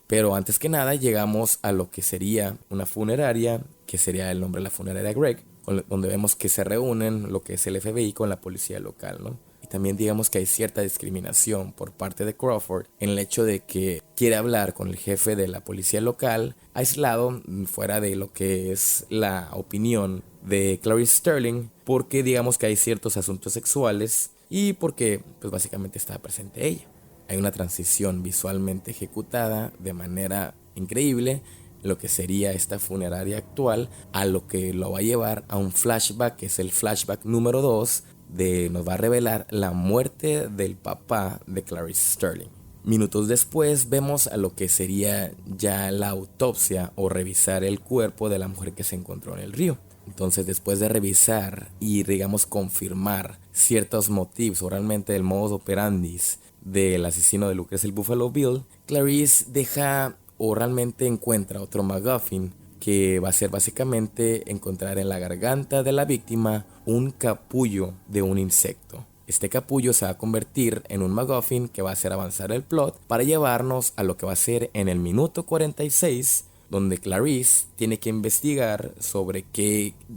Pero antes que nada llegamos a lo que sería una funeraria, que sería el nombre de la funeraria Gregg, donde vemos que se reúnen lo que es el FBI con la policía local, ¿no? Y también digamos que hay cierta discriminación por parte de Crawford en el hecho de que quiere hablar con el jefe de la policía local, aislado, fuera de lo que es la opinión de Clarice Sterling, porque digamos que hay ciertos asuntos sexuales y porque pues básicamente está presente ella. Hay una transición visualmente ejecutada de manera increíble, lo que sería esta funeraria actual, a lo que lo va a llevar a un flashback, que es el flashback número 2, nos va a revelar la muerte del papá de Clarice Sterling. Minutos después vemos a lo que sería ya la autopsia o revisar el cuerpo de la mujer que se encontró en el río. Entonces después de revisar y digamos confirmar ciertos motivos o realmente el modus operandi del asesino de lo que es el Buffalo Bill, Clarice deja o realmente encuentra otro MacGuffin que va a ser básicamente encontrar en la garganta de la víctima un capullo de un insecto. Este capullo se va a convertir en un MacGuffin que va a hacer avanzar el plot para llevarnos a lo que va a ser en el minuto 46, donde Clarice tiene que investigar sobre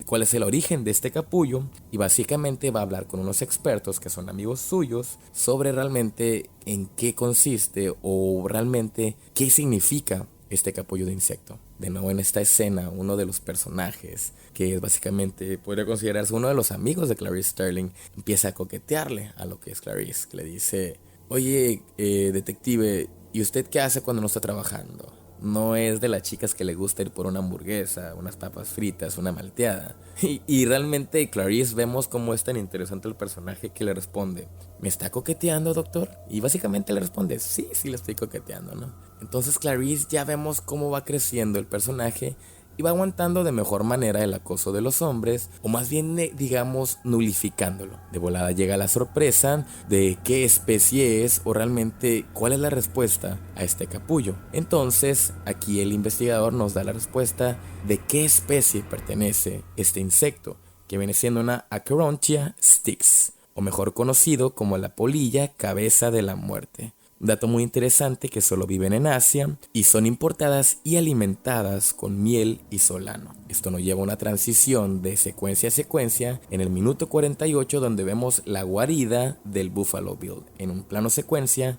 cuál es el origen de este capullo y básicamente va a hablar con unos expertos que son amigos suyos sobre realmente en qué consiste o realmente qué significa este capullo de insecto. De nuevo en esta escena, uno de los personajes, que es básicamente, podría considerarse uno de los amigos de Clarice Sterling, empieza a coquetearle a lo que es Clarice, que le dice, oye, detective, ¿y usted qué hace cuando no está trabajando? No es de las chicas que le gusta ir por una hamburguesa, unas papas fritas, una malteada. Y realmente Clarice vemos cómo es tan interesante el personaje que le responde, ¿me está coqueteando, doctor? Y básicamente le responde, sí, le estoy coqueteando, ¿no? Entonces Clarice ya vemos cómo va creciendo el personaje y va aguantando de mejor manera el acoso de los hombres, o más bien digamos nulificándolo. De volada llega la sorpresa de qué especie es o realmente cuál es la respuesta a este capullo. Entonces aquí el investigador nos da la respuesta de qué especie pertenece este insecto, que viene siendo una Acherontia styx, o mejor conocido como la polilla cabeza de la muerte. Un dato muy interesante que solo viven en Asia y son importadas y alimentadas con miel y solano. Esto nos lleva a una transición de secuencia a secuencia en el minuto 48, donde vemos la guarida del Buffalo Bill. En un plano secuencia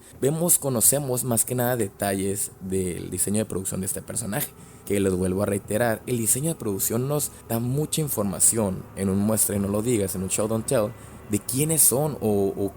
conocemos más que nada detalles del diseño de producción de este personaje, que les vuelvo a reiterar, el diseño de producción nos da mucha información en un muestra y no lo digas, en un show don't tell. de quiénes son o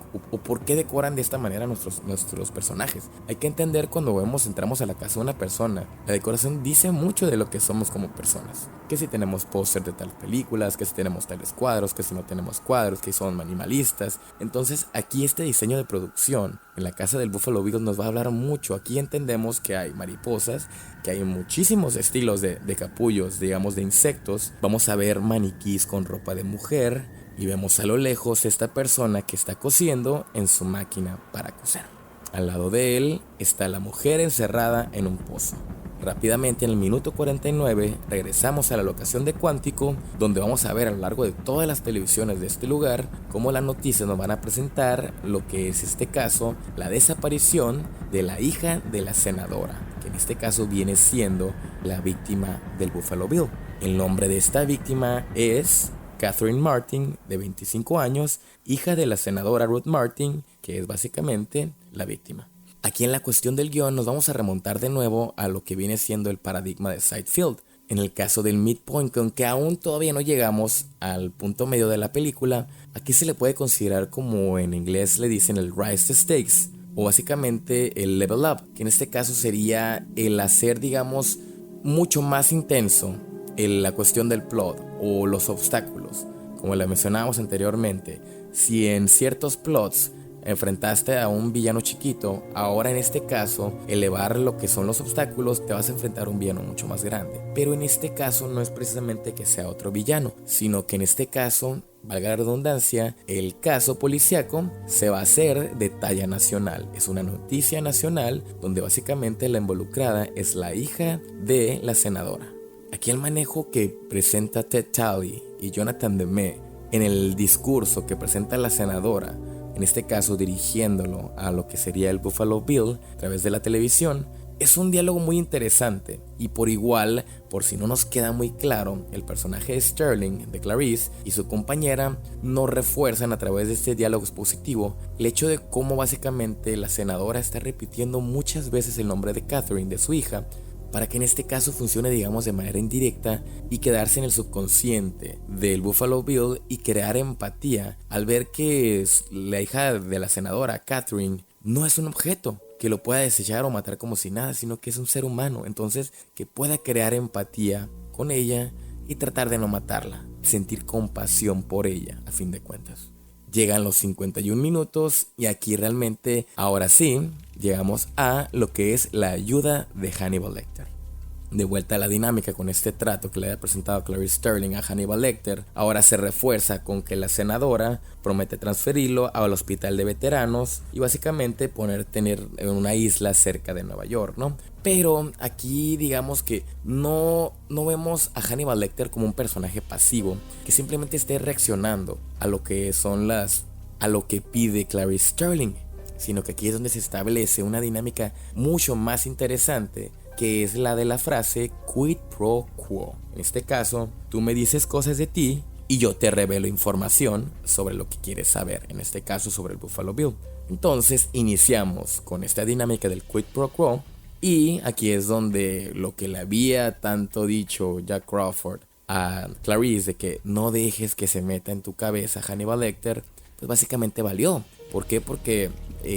por qué decoran de esta manera nuestros personajes. Hay que entender cuando entramos a la casa de una persona, la decoración dice mucho de lo que somos como personas. Que si tenemos póster de tales películas, que si tenemos tales cuadros, que si no tenemos cuadros, que son minimalistas. Entonces aquí este diseño de producción en la casa del Buffalo Bill nos va a hablar mucho. Aquí entendemos que hay mariposas, que hay muchísimos estilos de capullos, digamos de insectos. Vamos a ver maniquís con ropa de mujer. Y vemos a lo lejos esta persona que está cosiendo en su máquina para coser. Al lado de él está la mujer encerrada en un pozo. Rápidamente en el minuto 49 regresamos a la locación de Cuántico, donde vamos a ver a lo largo de todas las televisiones de este lugar cómo las noticias nos van a presentar lo que es este caso, la desaparición de la hija de la senadora, que en este caso viene siendo la víctima del Buffalo Bill. El nombre de esta víctima es Catherine Martin, de 25 años, hija de la senadora Ruth Martin, que es básicamente la víctima. Aquí en la cuestión del guión nos vamos a remontar de nuevo a lo que viene siendo el paradigma de Seinfeld. En el caso del midpoint, que aunque aún todavía no llegamos al punto medio de la película, aquí se le puede considerar como en inglés le dicen el rise to stakes, o básicamente el level up, que en este caso sería el hacer, digamos, mucho más intenso la cuestión del plot o los obstáculos. Como le mencionábamos anteriormente, si en ciertos plots enfrentaste a un villano chiquito, ahora en este caso elevar lo que son los obstáculos, te vas a enfrentar a un villano mucho más grande. Pero en este caso no es precisamente que sea otro villano, sino que en este caso, valga la redundancia, el caso policíaco se va a hacer de talla nacional. Es una noticia nacional donde básicamente la involucrada es la hija de la senadora. Aquí el manejo que presenta Ted Talley y Jonathan Demme en el discurso que presenta la senadora, en este caso dirigiéndolo a lo que sería el Buffalo Bill a través de la televisión, es un diálogo muy interesante. Y por igual, por si no nos queda muy claro, el personaje de Sterling, de Clarice, y su compañera nos refuerzan a través de este diálogo expositivo el hecho de cómo básicamente la senadora está repitiendo muchas veces el nombre de Catherine, de su hija, para que en este caso funcione, digamos, de manera indirecta y quedarse en el subconsciente del Buffalo Bill y crear empatía al ver que la hija de la senadora, Catherine, no es un objeto que lo pueda desechar o matar como si nada, sino que es un ser humano. Entonces, que pueda crear empatía con ella y tratar de no matarla, sentir compasión por ella, a fin de cuentas. Llegan los 51 minutos y aquí realmente, ahora sí, llegamos a lo que es la ayuda de Hannibal Lecter. De vuelta a la dinámica con este trato que le había presentado Clarice Sterling a Hannibal Lecter, ahora se refuerza con que la senadora promete transferirlo al hospital de veteranos y básicamente tener en una isla cerca de Nueva York, ¿no? Pero aquí digamos que no vemos a Hannibal Lecter como un personaje pasivo que simplemente esté reaccionando a lo que a lo que pide Clarice Sterling, sino que aquí es donde se establece una dinámica mucho más interesante, que es la de la frase quid pro quo. En este caso, tú me dices cosas de ti y yo te revelo información sobre lo que quieres saber, en este caso sobre el Buffalo Bill. Entonces iniciamos con esta dinámica del quid pro quo y aquí es donde lo que le había tanto dicho Jack Crawford a Clarice de que no dejes que se meta en tu cabeza Hannibal Lecter, pues básicamente valió. ¿Por qué? Porque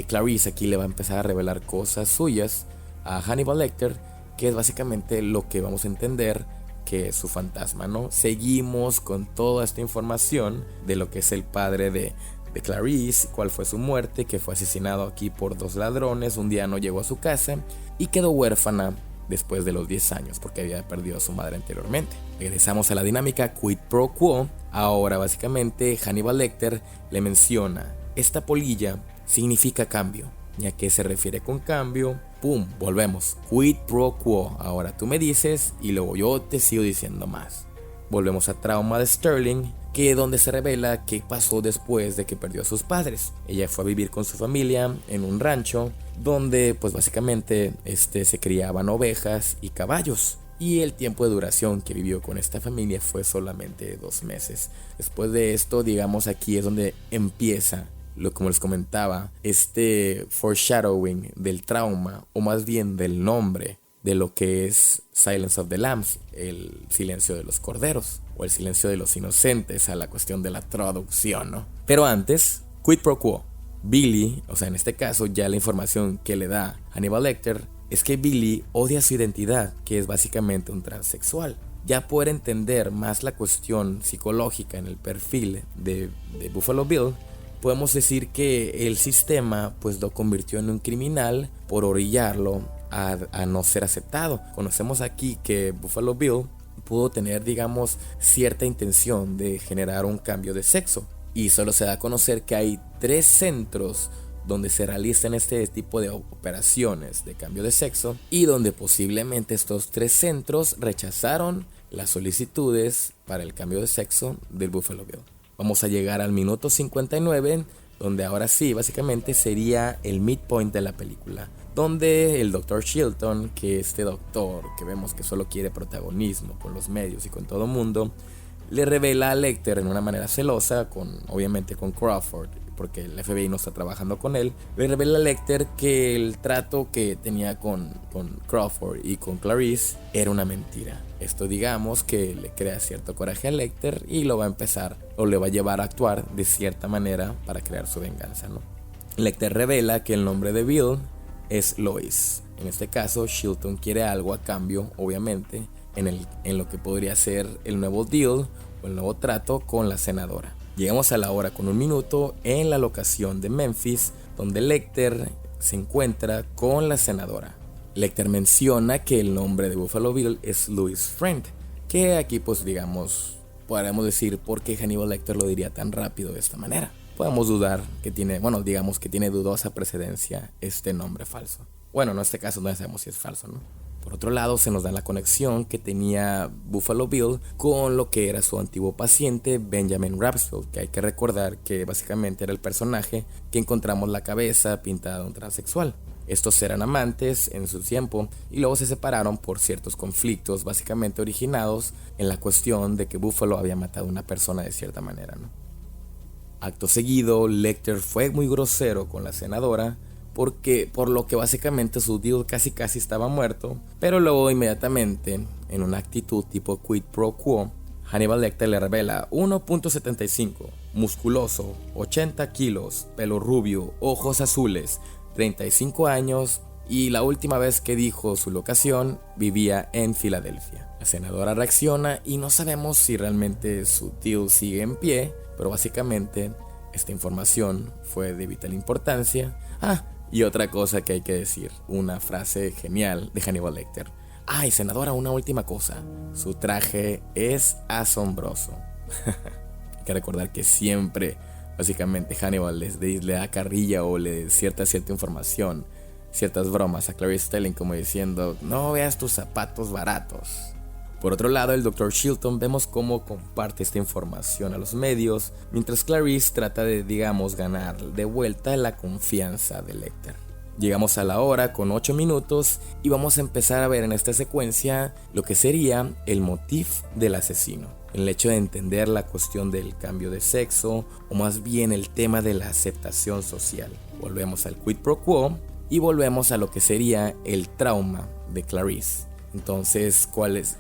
Clarice aquí le va a empezar a revelar cosas suyas a Hannibal Lecter, que es básicamente lo que vamos a entender que es su fantasma, ¿no? Seguimos con toda esta información de lo que es el padre de Clarice, cuál fue su muerte, que fue asesinado aquí por 2 ladrones, un día no llegó a su casa y quedó huérfana después de los 10 años porque había perdido a su madre anteriormente. Regresamos a la dinámica quid pro quo. Ahora básicamente Hannibal Lecter le menciona: esta polilla significa cambio. ¿Y a qué se refiere con cambio? ¡Pum! Volvemos. Quid pro quo. Ahora tú me dices y luego yo te sigo diciendo más. Volvemos a trauma de Sterling, que es donde se revela qué pasó después de que perdió a sus padres. Ella fue a vivir con su familia en un rancho donde pues básicamente se criaban ovejas y caballos. Y el tiempo de duración que vivió con esta familia fue solamente 2 meses. Después de esto, digamos, aquí es donde empieza como les comentaba, este foreshadowing del trauma, o más bien del nombre de lo que es Silence of the Lambs, el silencio de los corderos. o El silencio de los inocentes a la cuestión de la traducción, ¿no? Pero antes, quid pro quo. Billy, o sea, en este caso ya la información que le da Hannibal Lecter es que Billy odia su identidad, que es básicamente un transexual. Ya poder entender más la cuestión psicológica en el perfil de Buffalo Bill, podemos decir que el sistema pues lo convirtió en un criminal por orillarlo a no ser aceptado. Conocemos aquí que Buffalo Bill pudo tener, digamos, cierta intención de generar un cambio de sexo, y solo se da a conocer que hay 3 centros donde se realizan este tipo de operaciones de cambio de sexo, y donde posiblemente estos 3 centros rechazaron las solicitudes para el cambio de sexo del Buffalo Bill. Vamos a llegar al minuto 59, donde ahora sí, básicamente sería el midpoint de la película, donde el Dr. Chilton, que este doctor que vemos que solo quiere protagonismo con los medios y con todo el mundo, le revela a Lecter en una manera celosa, obviamente con Crawford, porque el FBI no está trabajando con él, le revela a Lecter que el trato que tenía con Crawford y con Clarice era una mentira. Esto, digamos, que le crea cierto coraje a Lecter y lo va a empezar, o le va a llevar a actuar de cierta manera para crear su venganza, ¿no? Lecter revela que el nombre de Bill es Lois. En este caso, Chilton quiere algo a cambio, obviamente, en lo que podría ser el nuevo deal o el nuevo trato con la senadora. Llegamos a la hora con 1 minuto en la locación de Memphis, donde Lecter se encuentra con la senadora. Lecter menciona que el nombre de Buffalo Bill es Louis Friend, que aquí pues digamos, podríamos decir por qué Hannibal Lecter lo diría tan rápido de esta manera. Podemos dudar que tiene, digamos que tiene dudosa precedencia este nombre falso. Bueno, en este caso no sabemos si es falso, ¿no? Por otro lado, se nos da la conexión que tenía Buffalo Bill con lo que era su antiguo paciente Benjamin Rapsfield, que hay que recordar que básicamente era el personaje que encontramos la cabeza pintada de un transexual. Estos eran amantes en su tiempo y luego se separaron por ciertos conflictos básicamente originados en la cuestión de que Buffalo había matado a una persona de cierta manera, ¿no? Acto seguido, Lecter fue muy grosero con la senadora, por lo que básicamente su deal casi estaba muerto, pero luego inmediatamente, en una actitud tipo quid pro quo, Hannibal Lecter le revela 1.75, musculoso, 80 kilos, pelo rubio, ojos azules, 35 años, y la última vez que dijo su locación vivía en Filadelfia. La senadora reacciona y no sabemos si realmente su deal sigue en pie, pero básicamente esta información fue de vital importancia. Y otra cosa que hay que decir, una frase genial de Hannibal Lecter. Ay, senadora, una última cosa. Su traje es asombroso. Hay que recordar que siempre, básicamente, Hannibal le da carrilla o le cierta información, ciertas bromas a Clarice Starling, como diciendo, no veas tus zapatos baratos. Por otro lado, el Dr. Chilton vemos cómo comparte esta información a los medios, mientras Clarice trata de, digamos, ganar de vuelta la confianza de Lecter. Llegamos a la hora con 8 minutos y vamos a empezar a ver en esta secuencia lo que sería el motif del asesino. El hecho de entender la cuestión del cambio de sexo, o más bien el tema de la aceptación social. Volvemos al quid pro quo y volvemos a lo que sería el trauma de Clarice. Entonces,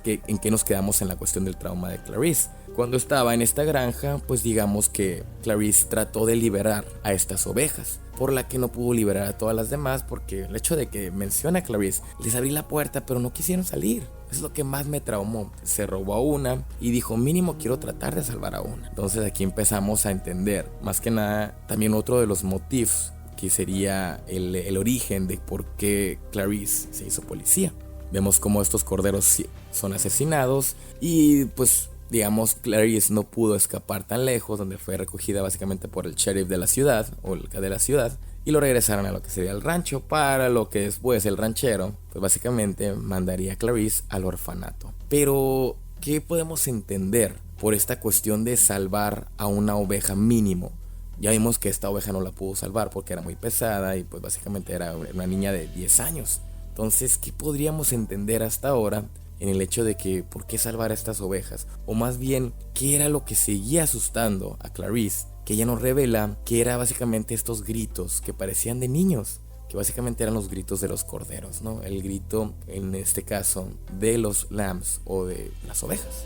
¿en qué nos quedamos en la cuestión del trauma de Clarice? Cuando estaba en esta granja, pues digamos que Clarice trató de liberar a estas ovejas, por la que no pudo liberar a todas las demás, porque el hecho de que menciona a Clarice, les abrí la puerta pero no quisieron salir. Es lo que más me traumó. Se robó a una y dijo, mínimo quiero tratar de salvar a una. Entonces aquí empezamos a entender, más que nada, también otro de los motivos, que sería el origen de por qué Clarice se hizo policía. Vemos cómo estos corderos son asesinados y pues digamos Clarice no pudo escapar tan lejos, donde fue recogida básicamente por el sheriff de la ciudad o el de la ciudad, y lo regresaron a lo que sería el rancho, para lo que después el ranchero pues básicamente mandaría a Clarice al orfanato. Pero ¿qué podemos entender por esta cuestión de salvar a una oveja mínimo? Ya vimos que esta oveja no la pudo salvar porque era muy pesada y pues básicamente era una niña de 10 años. Entonces, ¿qué podríamos entender hasta ahora en el hecho de que por qué salvar a estas ovejas? O más bien, ¿qué era lo que seguía asustando a Clarice? Que ella nos revela que era básicamente estos gritos que parecían de niños, que básicamente eran los gritos de los corderos, ¿no? El grito, en este caso, de los lambs o de las ovejas.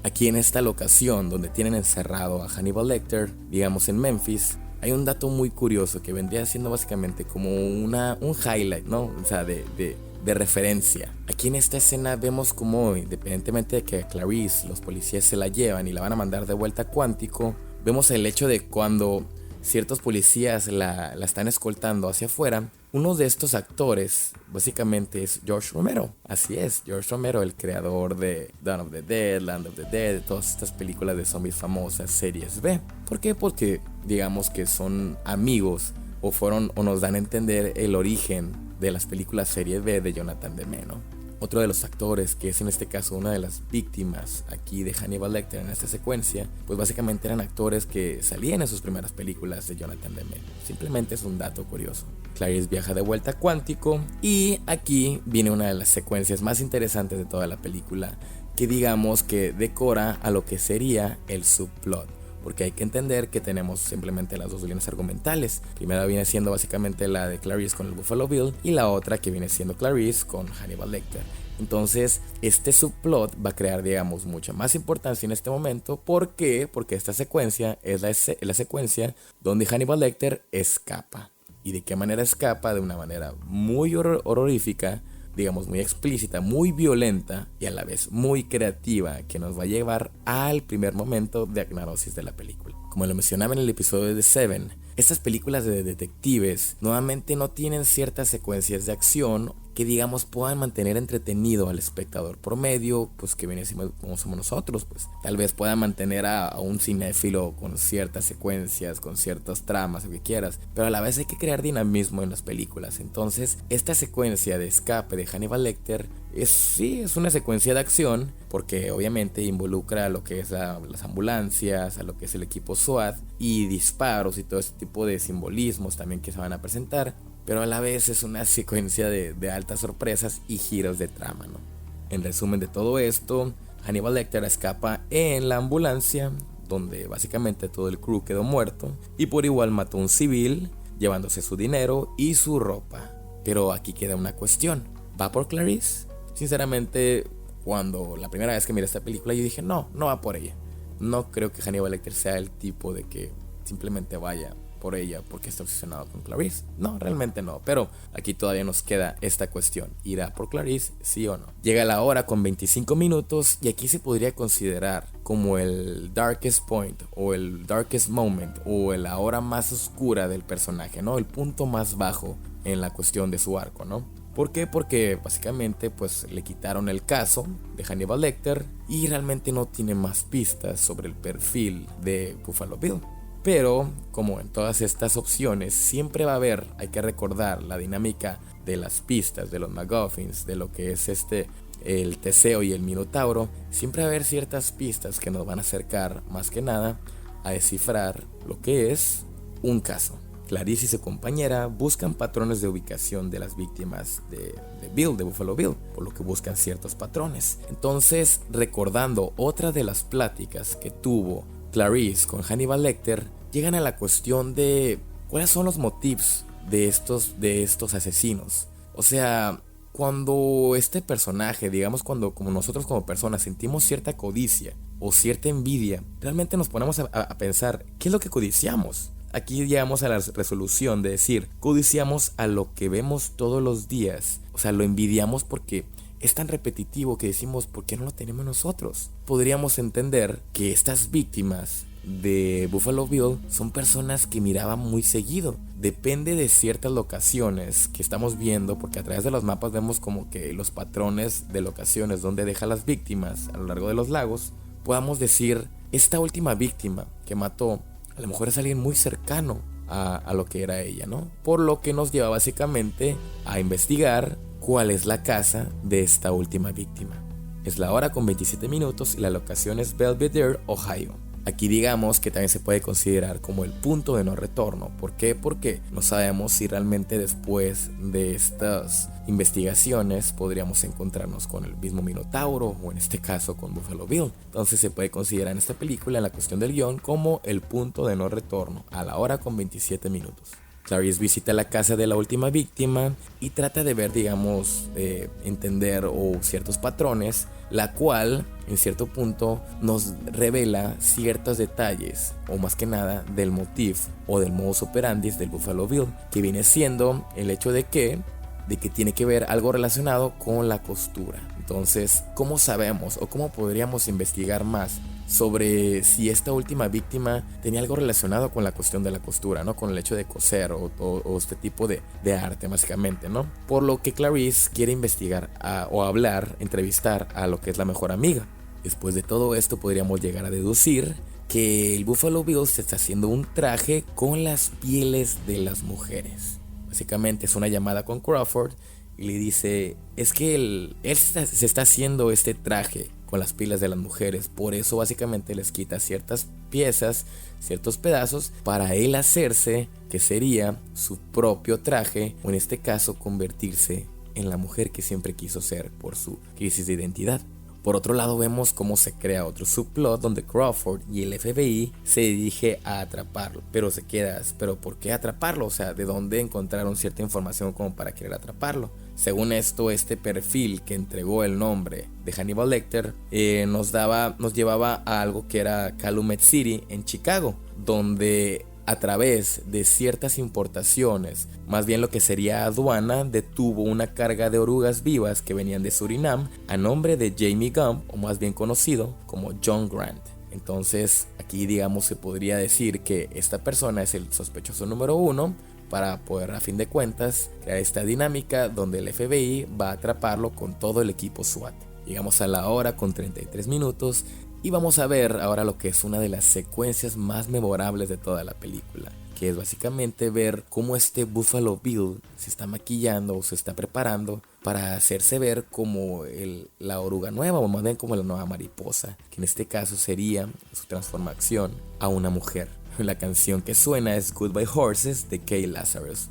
Aquí en esta locación donde tienen encerrado a Hannibal Lecter, digamos en Memphis, hay un dato muy curioso que vendría siendo básicamente como un highlight, ¿no? O sea, de referencia. Aquí en esta escena vemos como, independientemente de que Clarice, los policías se la llevan y la van a mandar de vuelta a Cuántico, vemos el hecho de cuando ciertos policías la están escoltando hacia afuera. Uno de estos actores básicamente es George Romero. Así es, George Romero, el creador de Dawn of the Dead, Land of the Dead, de todas estas películas de zombies famosas, series B. ¿Por qué? Porque digamos que son amigos o nos dan a entender el origen de las películas series B de Jonathan Demme, ¿no? Otro de los actores, que es en este caso una de las víctimas aquí de Hannibal Lecter en esta secuencia, pues básicamente eran actores que salían en sus primeras películas de Jonathan Demme. Simplemente es un dato curioso. Clarice viaja de vuelta a Cuántico y aquí viene una de las secuencias más interesantes de toda la película, que digamos que decora a lo que sería el subplot. Porque hay que entender que tenemos simplemente las dos líneas argumentales. Primera viene siendo básicamente la de Clarice con el Buffalo Bill y la otra que viene siendo Clarice con Hannibal Lecter. Entonces este subplot va a crear, digamos, mucha más importancia en este momento. ¿Por qué? Porque esta secuencia es la secuencia donde Hannibal Lecter escapa. ¿Y de qué manera escapa? De una manera muy horrorífica, digamos muy explícita, muy violenta y a la vez muy creativa, que nos va a llevar al primer momento de agnosis de la película. Como lo mencionaba en el episodio de Seven, estas películas de detectives nuevamente no tienen ciertas secuencias de acción que digamos puedan mantener entretenido al espectador promedio, pues que viene siendo como somos nosotros, pues tal vez puedan mantener a un cinéfilo con ciertas secuencias, con ciertas tramas, lo que quieras, pero a la vez hay que crear dinamismo en las películas. Entonces esta secuencia de escape de Hannibal Lecter es una secuencia de acción, porque obviamente involucra a lo que es las ambulancias, a lo que es el equipo SWAT y disparos y todo este tipo de simbolismos también que se van a presentar, pero a la vez es una secuencia de altas sorpresas y giros de trama, ¿no? En resumen de todo esto, Hannibal Lecter escapa en la ambulancia, donde básicamente todo el crew quedó muerto, y por igual mató a un civil, llevándose su dinero y su ropa. Pero aquí queda una cuestión, ¿va por Clarice? Sinceramente, cuando la primera vez que miré esta película yo dije, no va por ella. No creo que Hannibal Lecter sea el tipo de que simplemente vaya por ella porque está obsesionado con Clarice. No, realmente no, pero aquí todavía nos queda esta cuestión. ¿Irá por Clarice, sí o no? Llega la hora con 25 minutos y aquí se podría considerar como el darkest point o el darkest moment o la hora más oscura del personaje, ¿no? El punto más bajo en la cuestión de su arco, ¿no? ¿Por qué? Porque básicamente pues le quitaron el caso de Hannibal Lecter y realmente no tiene más pistas sobre el perfil de Buffalo Bill. Pero como en todas estas opciones siempre va a haber, hay que recordar la dinámica de las pistas, de los MacGuffins, de lo que es el Teseo y el Minotauro, siempre va a haber ciertas pistas que nos van a acercar más que nada a descifrar lo que es un caso. Clarice y su compañera buscan patrones de ubicación de las víctimas de Buffalo Bill, por lo que buscan ciertos patrones. Entonces, recordando otra de las pláticas que tuvo Clarice con Hannibal Lecter, llegan a la cuestión de cuáles son los motivos de estos asesinos. O sea, cuando este personaje, digamos cuando como nosotros como personas sentimos cierta codicia o cierta envidia, realmente nos ponemos a pensar, ¿qué es lo que codiciamos? Aquí llegamos a la resolución de decir, codiciamos a lo que vemos todos los días. O sea, lo envidiamos porque es tan repetitivo que decimos, ¿por qué no lo tenemos nosotros? Podríamos entender que estas víctimas de Buffalo Bill son personas que miraban muy seguido. Depende de ciertas locaciones que estamos viendo, porque a través de los mapas vemos como que los patrones de locaciones donde deja las víctimas a lo largo de los lagos. Podamos decir, esta última víctima que mató a lo mejor es alguien muy cercano a lo que era ella, ¿no? Por lo que nos lleva básicamente a investigar cuál es la casa de esta última víctima. Es la hora con 27 minutos y la locación es Belvedere, Ohio. Aquí digamos que también se puede considerar como el punto de no retorno. ¿Por qué? Porque no sabemos si realmente después de estas investigaciones podríamos encontrarnos con el mismo Minotauro o en este caso con Buffalo Bill. Entonces se puede considerar en esta película, en la cuestión del guión, como el punto de no retorno a la hora con 27 minutos. Clarice visita la casa de la última víctima y trata de ver, digamos, entender o ciertos patrones, la cual en cierto punto nos revela ciertos detalles, o más que nada del motif o del modus operandi del Buffalo Bill, que viene siendo el hecho de que tiene que ver algo relacionado con la costura. Entonces, ¿cómo sabemos o cómo podríamos investigar más sobre si esta última víctima tenía algo relacionado con la cuestión de la costura, ¿no? Con el hecho de coser o este tipo de arte, básicamente, ¿no? Por lo que Clarice quiere investigar o hablar, entrevistar a lo que es la mejor amiga. Después de todo esto, podríamos llegar a deducir que el Buffalo Bill se está haciendo un traje con las pieles de las mujeres. Básicamente es una llamada con Crawford y le dice, es que él se está haciendo este traje con las pieles de las mujeres, por eso básicamente les quita ciertas piezas, ciertos pedazos, para él hacerse, que sería su propio traje, o en este caso convertirse en la mujer que siempre quiso ser por su crisis de identidad. Por otro lado, vemos cómo se crea otro subplot donde Crawford y el FBI se dirige a atraparlo, pero se queda, pero ¿por qué atraparlo? O sea, ¿de dónde encontraron cierta información como para querer atraparlo? Según esto, este perfil que entregó el nombre de Hannibal Lecter nos llevaba a algo que era Calumet City en Chicago, donde a través de ciertas importaciones, más bien lo que sería aduana, detuvo una carga de orugas vivas que venían de Surinam a nombre de Jamie Gump, o más bien conocido como John Grant. Entonces aquí, digamos, se podría decir que esta persona es el sospechoso número 1 para poder, a fin de cuentas, crear esta dinámica donde el FBI va a atraparlo con todo el equipo SWAT. Llegamos a la hora con 33 minutos y vamos a ver ahora lo que es una de las secuencias más memorables de toda la película, que es básicamente ver cómo este Buffalo Bill se está maquillando o se está preparando para hacerse ver como la oruga nueva, o más bien como la nueva mariposa, que en este caso sería su transformación a una mujer. La canción que suena es Goodbye Horses de Kay Lazarus,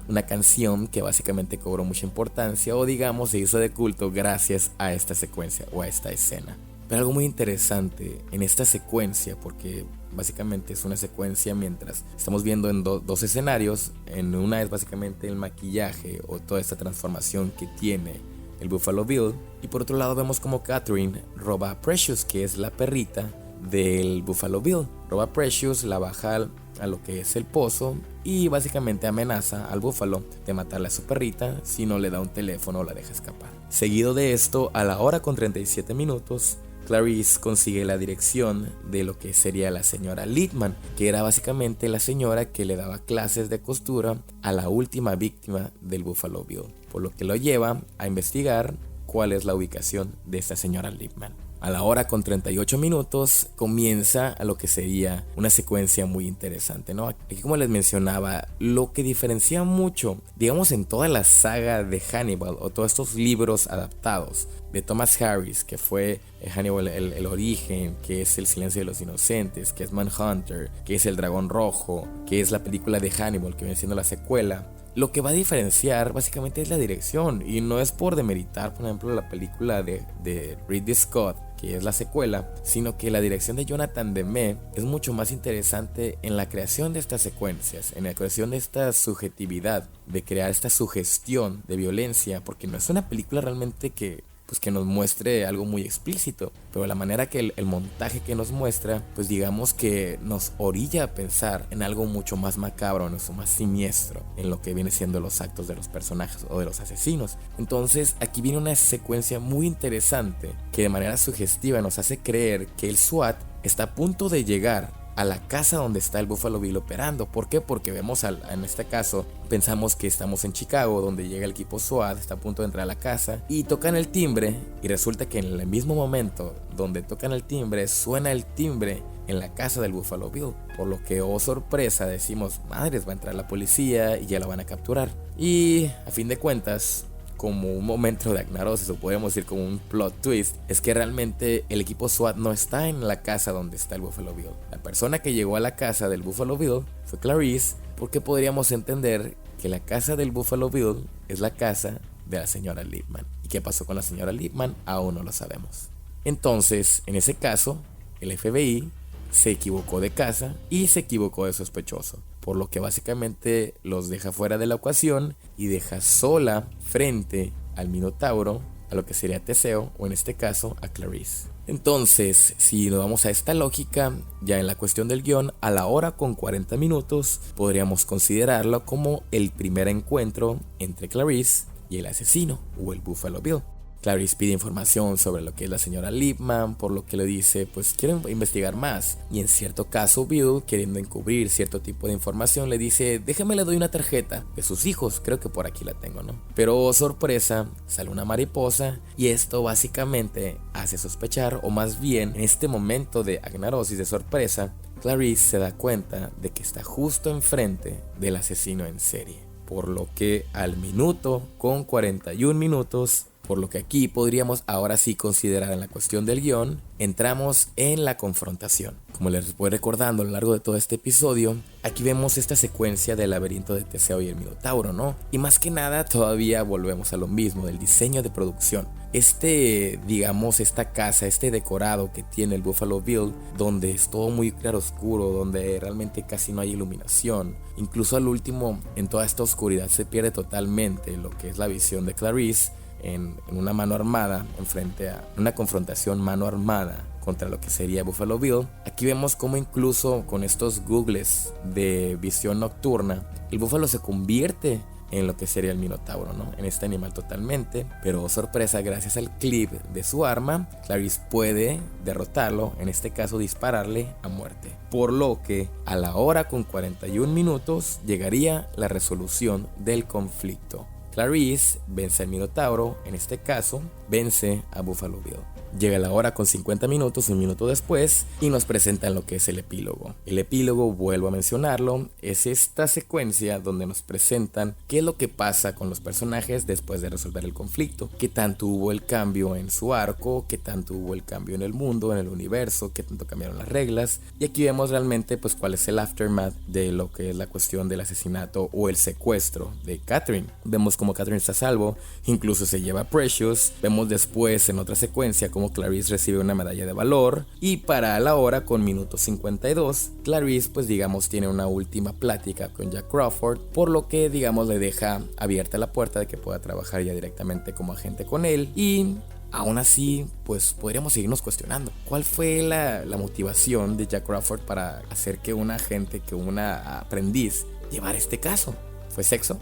una canción que básicamente cobró mucha importancia, o digamos se hizo de culto gracias a esta secuencia o a esta escena. Pero algo muy interesante en esta secuencia, porque básicamente es una secuencia mientras estamos viendo en dos escenarios. En una es básicamente el maquillaje o toda esta transformación que tiene el Buffalo Bill, y por otro lado vemos como Catherine roba a Precious, que es la perrita del Buffalo Bill. Roba a Precious, la baja a lo que es el pozo y básicamente amenaza al búfalo de matarle a su perrita si no le da un teléfono o la deja escapar. Seguido de esto, a la hora con 37 minutos, Clarice consigue la dirección de lo que sería la señora Littman, que era básicamente la señora que le daba clases de costura a la última víctima del Buffalo Bill, por lo que lo lleva a investigar cuál es la ubicación de esta señora Littman. A la hora con 38 minutos comienza a lo que sería una secuencia muy interesante, ¿no? Aquí, como les mencionaba, lo que diferencia mucho, digamos, en toda la saga de Hannibal o todos estos libros adaptados de Thomas Harris, que fue Hannibal el origen, que es El silencio de los inocentes, que es Manhunter, que es El dragón rojo, que es la película de Hannibal, que viene siendo la secuela. Lo que va a diferenciar básicamente es la dirección, y no es por demeritar, por ejemplo, la película de Ridley Scott, que es la secuela, sino que la dirección de Jonathan Demme es mucho más interesante en la creación de estas secuencias, en la creación de esta subjetividad, de crear esta sugestión de violencia, porque no es una película realmente que nos muestre algo muy explícito, pero la manera que el montaje que nos muestra, pues digamos que nos orilla a pensar en algo mucho más macabro, en eso más siniestro, en lo que viene siendo los actos de los personajes o de los asesinos. Entonces aquí viene una secuencia muy interesante que de manera sugestiva nos hace creer que el SWAT está a punto de llegar a la casa donde está el Buffalo Bill operando. ¿Por qué? Porque vemos en este caso, pensamos que estamos en Chicago, donde llega el equipo SWAT, está a punto de entrar a la casa y tocan el timbre, y resulta que en el mismo momento donde tocan el timbre, suena el timbre en la casa del Buffalo Bill, por lo que, oh sorpresa, decimos, madres, va a entrar la policía y ya la van a capturar. Y a fin de cuentas, como un momento de acnarosis, o podemos decir como un plot twist, es que realmente el equipo SWAT no está en la casa donde está el Buffalo Bill. La persona que llegó a la casa del Buffalo Bill fue Clarice, porque podríamos entender que la casa del Buffalo Bill es la casa de la señora Littman. ¿Y qué pasó con la señora Littman? Aún no lo sabemos. Entonces, en ese caso, el FBI se equivocó de casa y se equivocó de sospechoso, por lo que básicamente los deja fuera de la ecuación y deja sola frente al Minotauro a lo que sería Teseo, o en este caso a Clarice. Entonces, si nos vamos a esta lógica, ya en la cuestión del guión, a la hora con 40 minutos podríamos considerarlo como el primer encuentro entre Clarice y el asesino, o el Buffalo Bill. Clarice pide información sobre lo que es la señora Lipman, por lo que le dice, pues quiero investigar más. Y en cierto caso, Bill, queriendo encubrir cierto tipo de información, le dice, déjame le doy una tarjeta de sus hijos, creo que por aquí la tengo, ¿no? Pero sorpresa, sale una mariposa y esto básicamente hace sospechar, o más bien, en este momento de agnarosis, de sorpresa, Clarice se da cuenta de que está justo enfrente del asesino en serie. Por lo que al minuto con 41 minutos, por lo que aquí podríamos ahora sí considerar en la cuestión del guión, entramos en la confrontación. Como les voy recordando a lo largo de todo este episodio, aquí vemos esta secuencia del laberinto de Teseo y el Minotauro, ¿no? Y más que nada todavía volvemos a lo mismo, del diseño de producción. Esta casa, este decorado que tiene el Buffalo Bill, donde es todo muy claroscuro, donde realmente casi no hay iluminación. Incluso al último, en toda esta oscuridad se pierde totalmente lo que es la visión de Clarice en una mano armada, enfrente a una confrontación mano armada contra lo que sería Buffalo Bill. Aquí vemos cómo incluso con estos googles de visión nocturna, el búfalo se convierte en lo que sería el Minotauro, ¿no? En este animal totalmente. Pero sorpresa, gracias al clip de su arma, Clarice puede derrotarlo, en este caso dispararle a muerte. Por lo que a la hora con 41 minutos llegaría la resolución del conflicto. Clarice vence al Minotauro, en este caso vence a Buffalo Bill. Llega la hora con 50 minutos, un minuto después, y nos presentan lo que es el epílogo. El epílogo, vuelvo a mencionarlo, es esta secuencia donde nos presentan qué es lo que pasa con los personajes después de resolver el conflicto, qué tanto hubo el cambio en su arco, qué tanto hubo el cambio en el mundo, en el universo, qué tanto cambiaron las reglas. Y aquí vemos realmente pues cuál es el aftermath de lo que es la cuestión del asesinato o el secuestro de Catherine. Vemos como Catherine está a salvo, incluso se lleva a Precious. Vemos después en otra secuencia como Clarice recibe una medalla de valor, y para la hora con minuto 52 Clarice pues digamos tiene una última plática con Jack Crawford, por lo que digamos le deja abierta la puerta de que pueda trabajar ya directamente como agente con él. Y aún así pues podríamos seguirnos cuestionando cuál fue la motivación de Jack Crawford para hacer que un agente, que una aprendiz llevara este caso. ¿Fue sexo?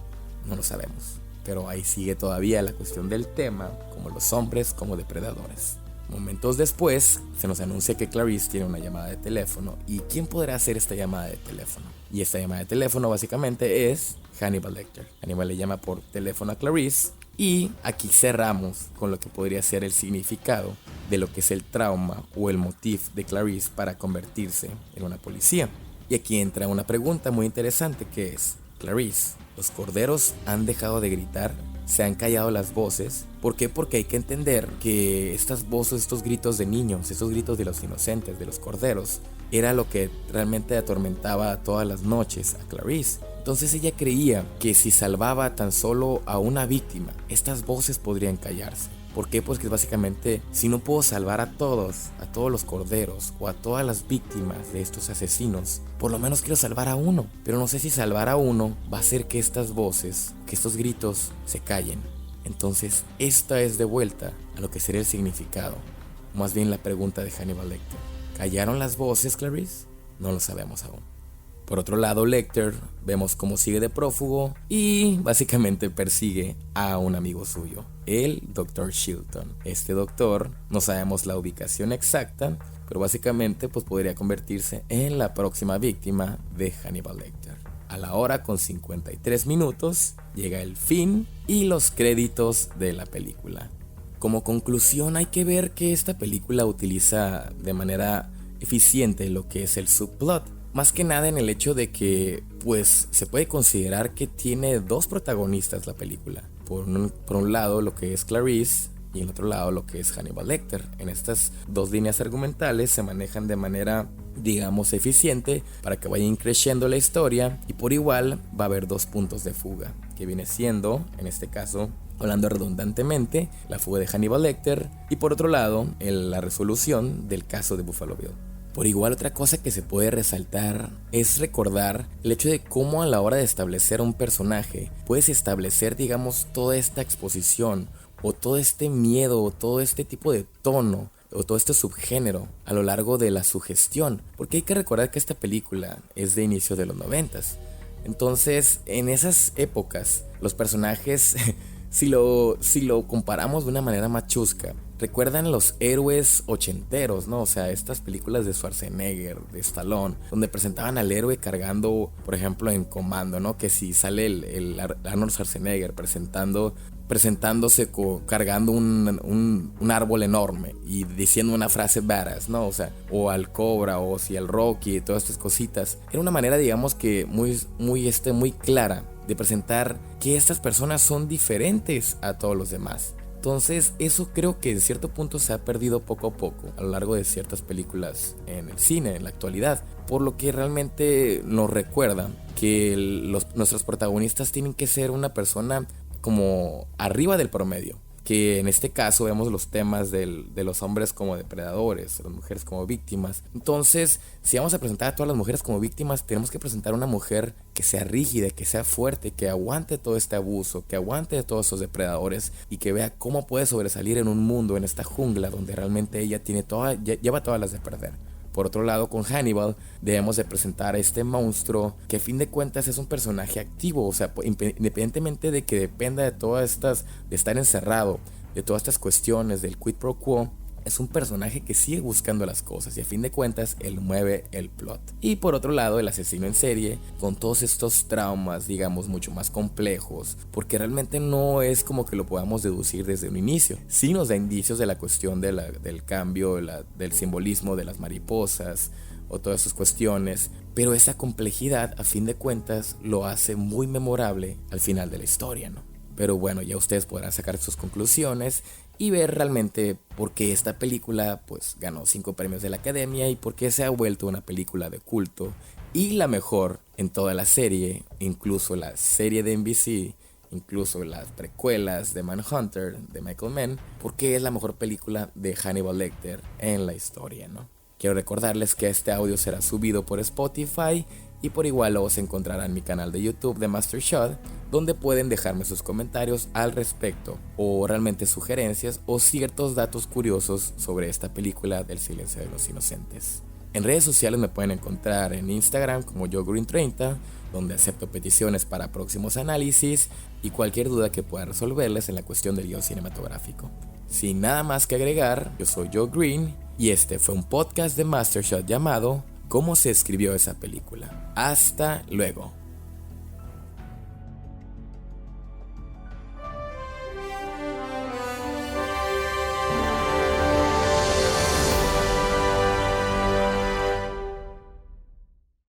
No lo sabemos, pero ahí sigue todavía la cuestión del tema, como los hombres como depredadores. Momentos después se nos anuncia que Clarice tiene una llamada de teléfono. ¿Y quién podrá hacer esta llamada de teléfono? Y esta llamada de teléfono básicamente es Hannibal Lecter. Hannibal le llama por teléfono a Clarice, y aquí cerramos con lo que podría ser el significado de lo que es el trauma o el motif de Clarice para convertirse en una policía. Y aquí entra una pregunta muy interesante, que es: Clarice, ¿los corderos han dejado de gritar? ¿Se han callado las voces? ¿Por qué? Porque hay que entender que estas voces, estos gritos de niños, estos gritos de los inocentes, de los corderos, era lo que realmente atormentaba todas las noches a Clarice. Entonces ella creía que si salvaba tan solo a una víctima, estas voces podrían callarse. ¿Por qué? Pues que básicamente, si no puedo salvar a todos los corderos o a todas las víctimas de estos asesinos, por lo menos quiero salvar a uno. Pero no sé si salvar a uno va a hacer que estas voces, que estos gritos se callen. Entonces esta es de vuelta a lo que sería el significado, más bien la pregunta de Hannibal Lecter. ¿Callaron las voces, Clarice? No lo sabemos aún. Por otro lado, Lecter vemos cómo sigue de prófugo y básicamente persigue a un amigo suyo, el Dr. Chilton. Este doctor, no sabemos la ubicación exacta, pero básicamente pues podría convertirse en la próxima víctima de Hannibal Lecter. A la hora con 53 minutos llega el fin y los créditos de la película. Como conclusión, hay que ver que esta película utiliza de manera eficiente lo que es el subplot. Más que nada en el hecho de que pues se puede considerar que tiene dos protagonistas la película. Por un lado lo que es Clarice y en otro lado lo que es Hannibal Lecter. En estas dos líneas argumentales se manejan de manera, digamos, eficiente para que vaya creciendo la historia, y por igual va a haber dos puntos de fuga, que viene siendo, en este caso, hablando redundantemente, la fuga de Hannibal Lecter, y por otro lado, la resolución del caso de Buffalo Bill. Por igual, otra cosa que se puede resaltar es recordar el hecho de cómo a la hora de establecer un personaje puedes establecer, digamos, toda esta exposición o todo este miedo o todo este tipo de tono o todo este subgénero a lo largo de la sugestión, porque hay que recordar que esta película es de inicio de los 90s. Entonces, en esas épocas, los personajes, si lo comparamos de una manera más chusca, recuerdan los héroes ochenteros, ¿no? O sea, estas películas de Schwarzenegger, de Stallone, donde presentaban al héroe cargando, por ejemplo, en Comando, ¿no? Que si sale el Arnold Schwarzenegger presentándose cargando un árbol enorme y diciendo una frase badass, ¿no? O sea, o al Cobra, o si al Rocky, y todas estas cositas. Era una manera, digamos que muy clara de presentar que estas personas son diferentes a todos los demás. Entonces, eso creo que en cierto punto se ha perdido poco a poco a lo largo de ciertas películas en el cine, en la actualidad. Por lo que realmente nos recuerda que nuestros protagonistas tienen que ser una persona como arriba del promedio. Que en este caso vemos los temas de los hombres como depredadores, las mujeres como víctimas. Entonces, si vamos a presentar a todas las mujeres como víctimas, tenemos que presentar a una mujer que sea rígida, que sea fuerte, que aguante todo este abuso, que aguante todos esos depredadores y que vea cómo puede sobresalir en un mundo, en esta jungla donde realmente ella lleva todas las de perder. Por otro lado, con Hannibal debemos de presentar a este monstruo que a fin de cuentas es un personaje activo, o sea, independientemente de que dependa de todas estas, de estar encerrado, de todas estas cuestiones del quid pro quo, es un personaje que sigue buscando las cosas y a fin de cuentas él mueve el plot. Y por otro lado, el asesino en serie, con todos estos traumas, digamos, mucho más complejos, porque realmente no es como que lo podamos deducir desde un inicio. Sí nos da indicios de la cuestión del cambio, del simbolismo de las mariposas o todas esas cuestiones, pero esa complejidad a fin de cuentas lo hace muy memorable al final de la historia, ¿no? Pero bueno, ya ustedes podrán sacar sus conclusiones y ver realmente por qué esta película pues ganó 5 premios de la Academia y por qué se ha vuelto una película de culto y la mejor en toda la serie, incluso la serie de NBC, incluso las precuelas de Manhunter de Michael Mann, porque es la mejor película de Hannibal Lecter en la historia, ¿no? Quiero recordarles que este audio será subido por Spotify y por igual los encontrarán en mi canal de YouTube de Master Shot, donde pueden dejarme sus comentarios al respecto o realmente sugerencias o ciertos datos curiosos sobre esta película del Silencio de los Inocentes. En redes sociales me pueden encontrar en Instagram como YoGreen30, donde acepto peticiones para próximos análisis y cualquier duda que pueda resolverles en la cuestión del guión cinematográfico. Sin nada más que agregar, yo soy Joe Green y este fue un podcast de Master Shot llamado ¿Cómo se escribió esa película? Hasta luego.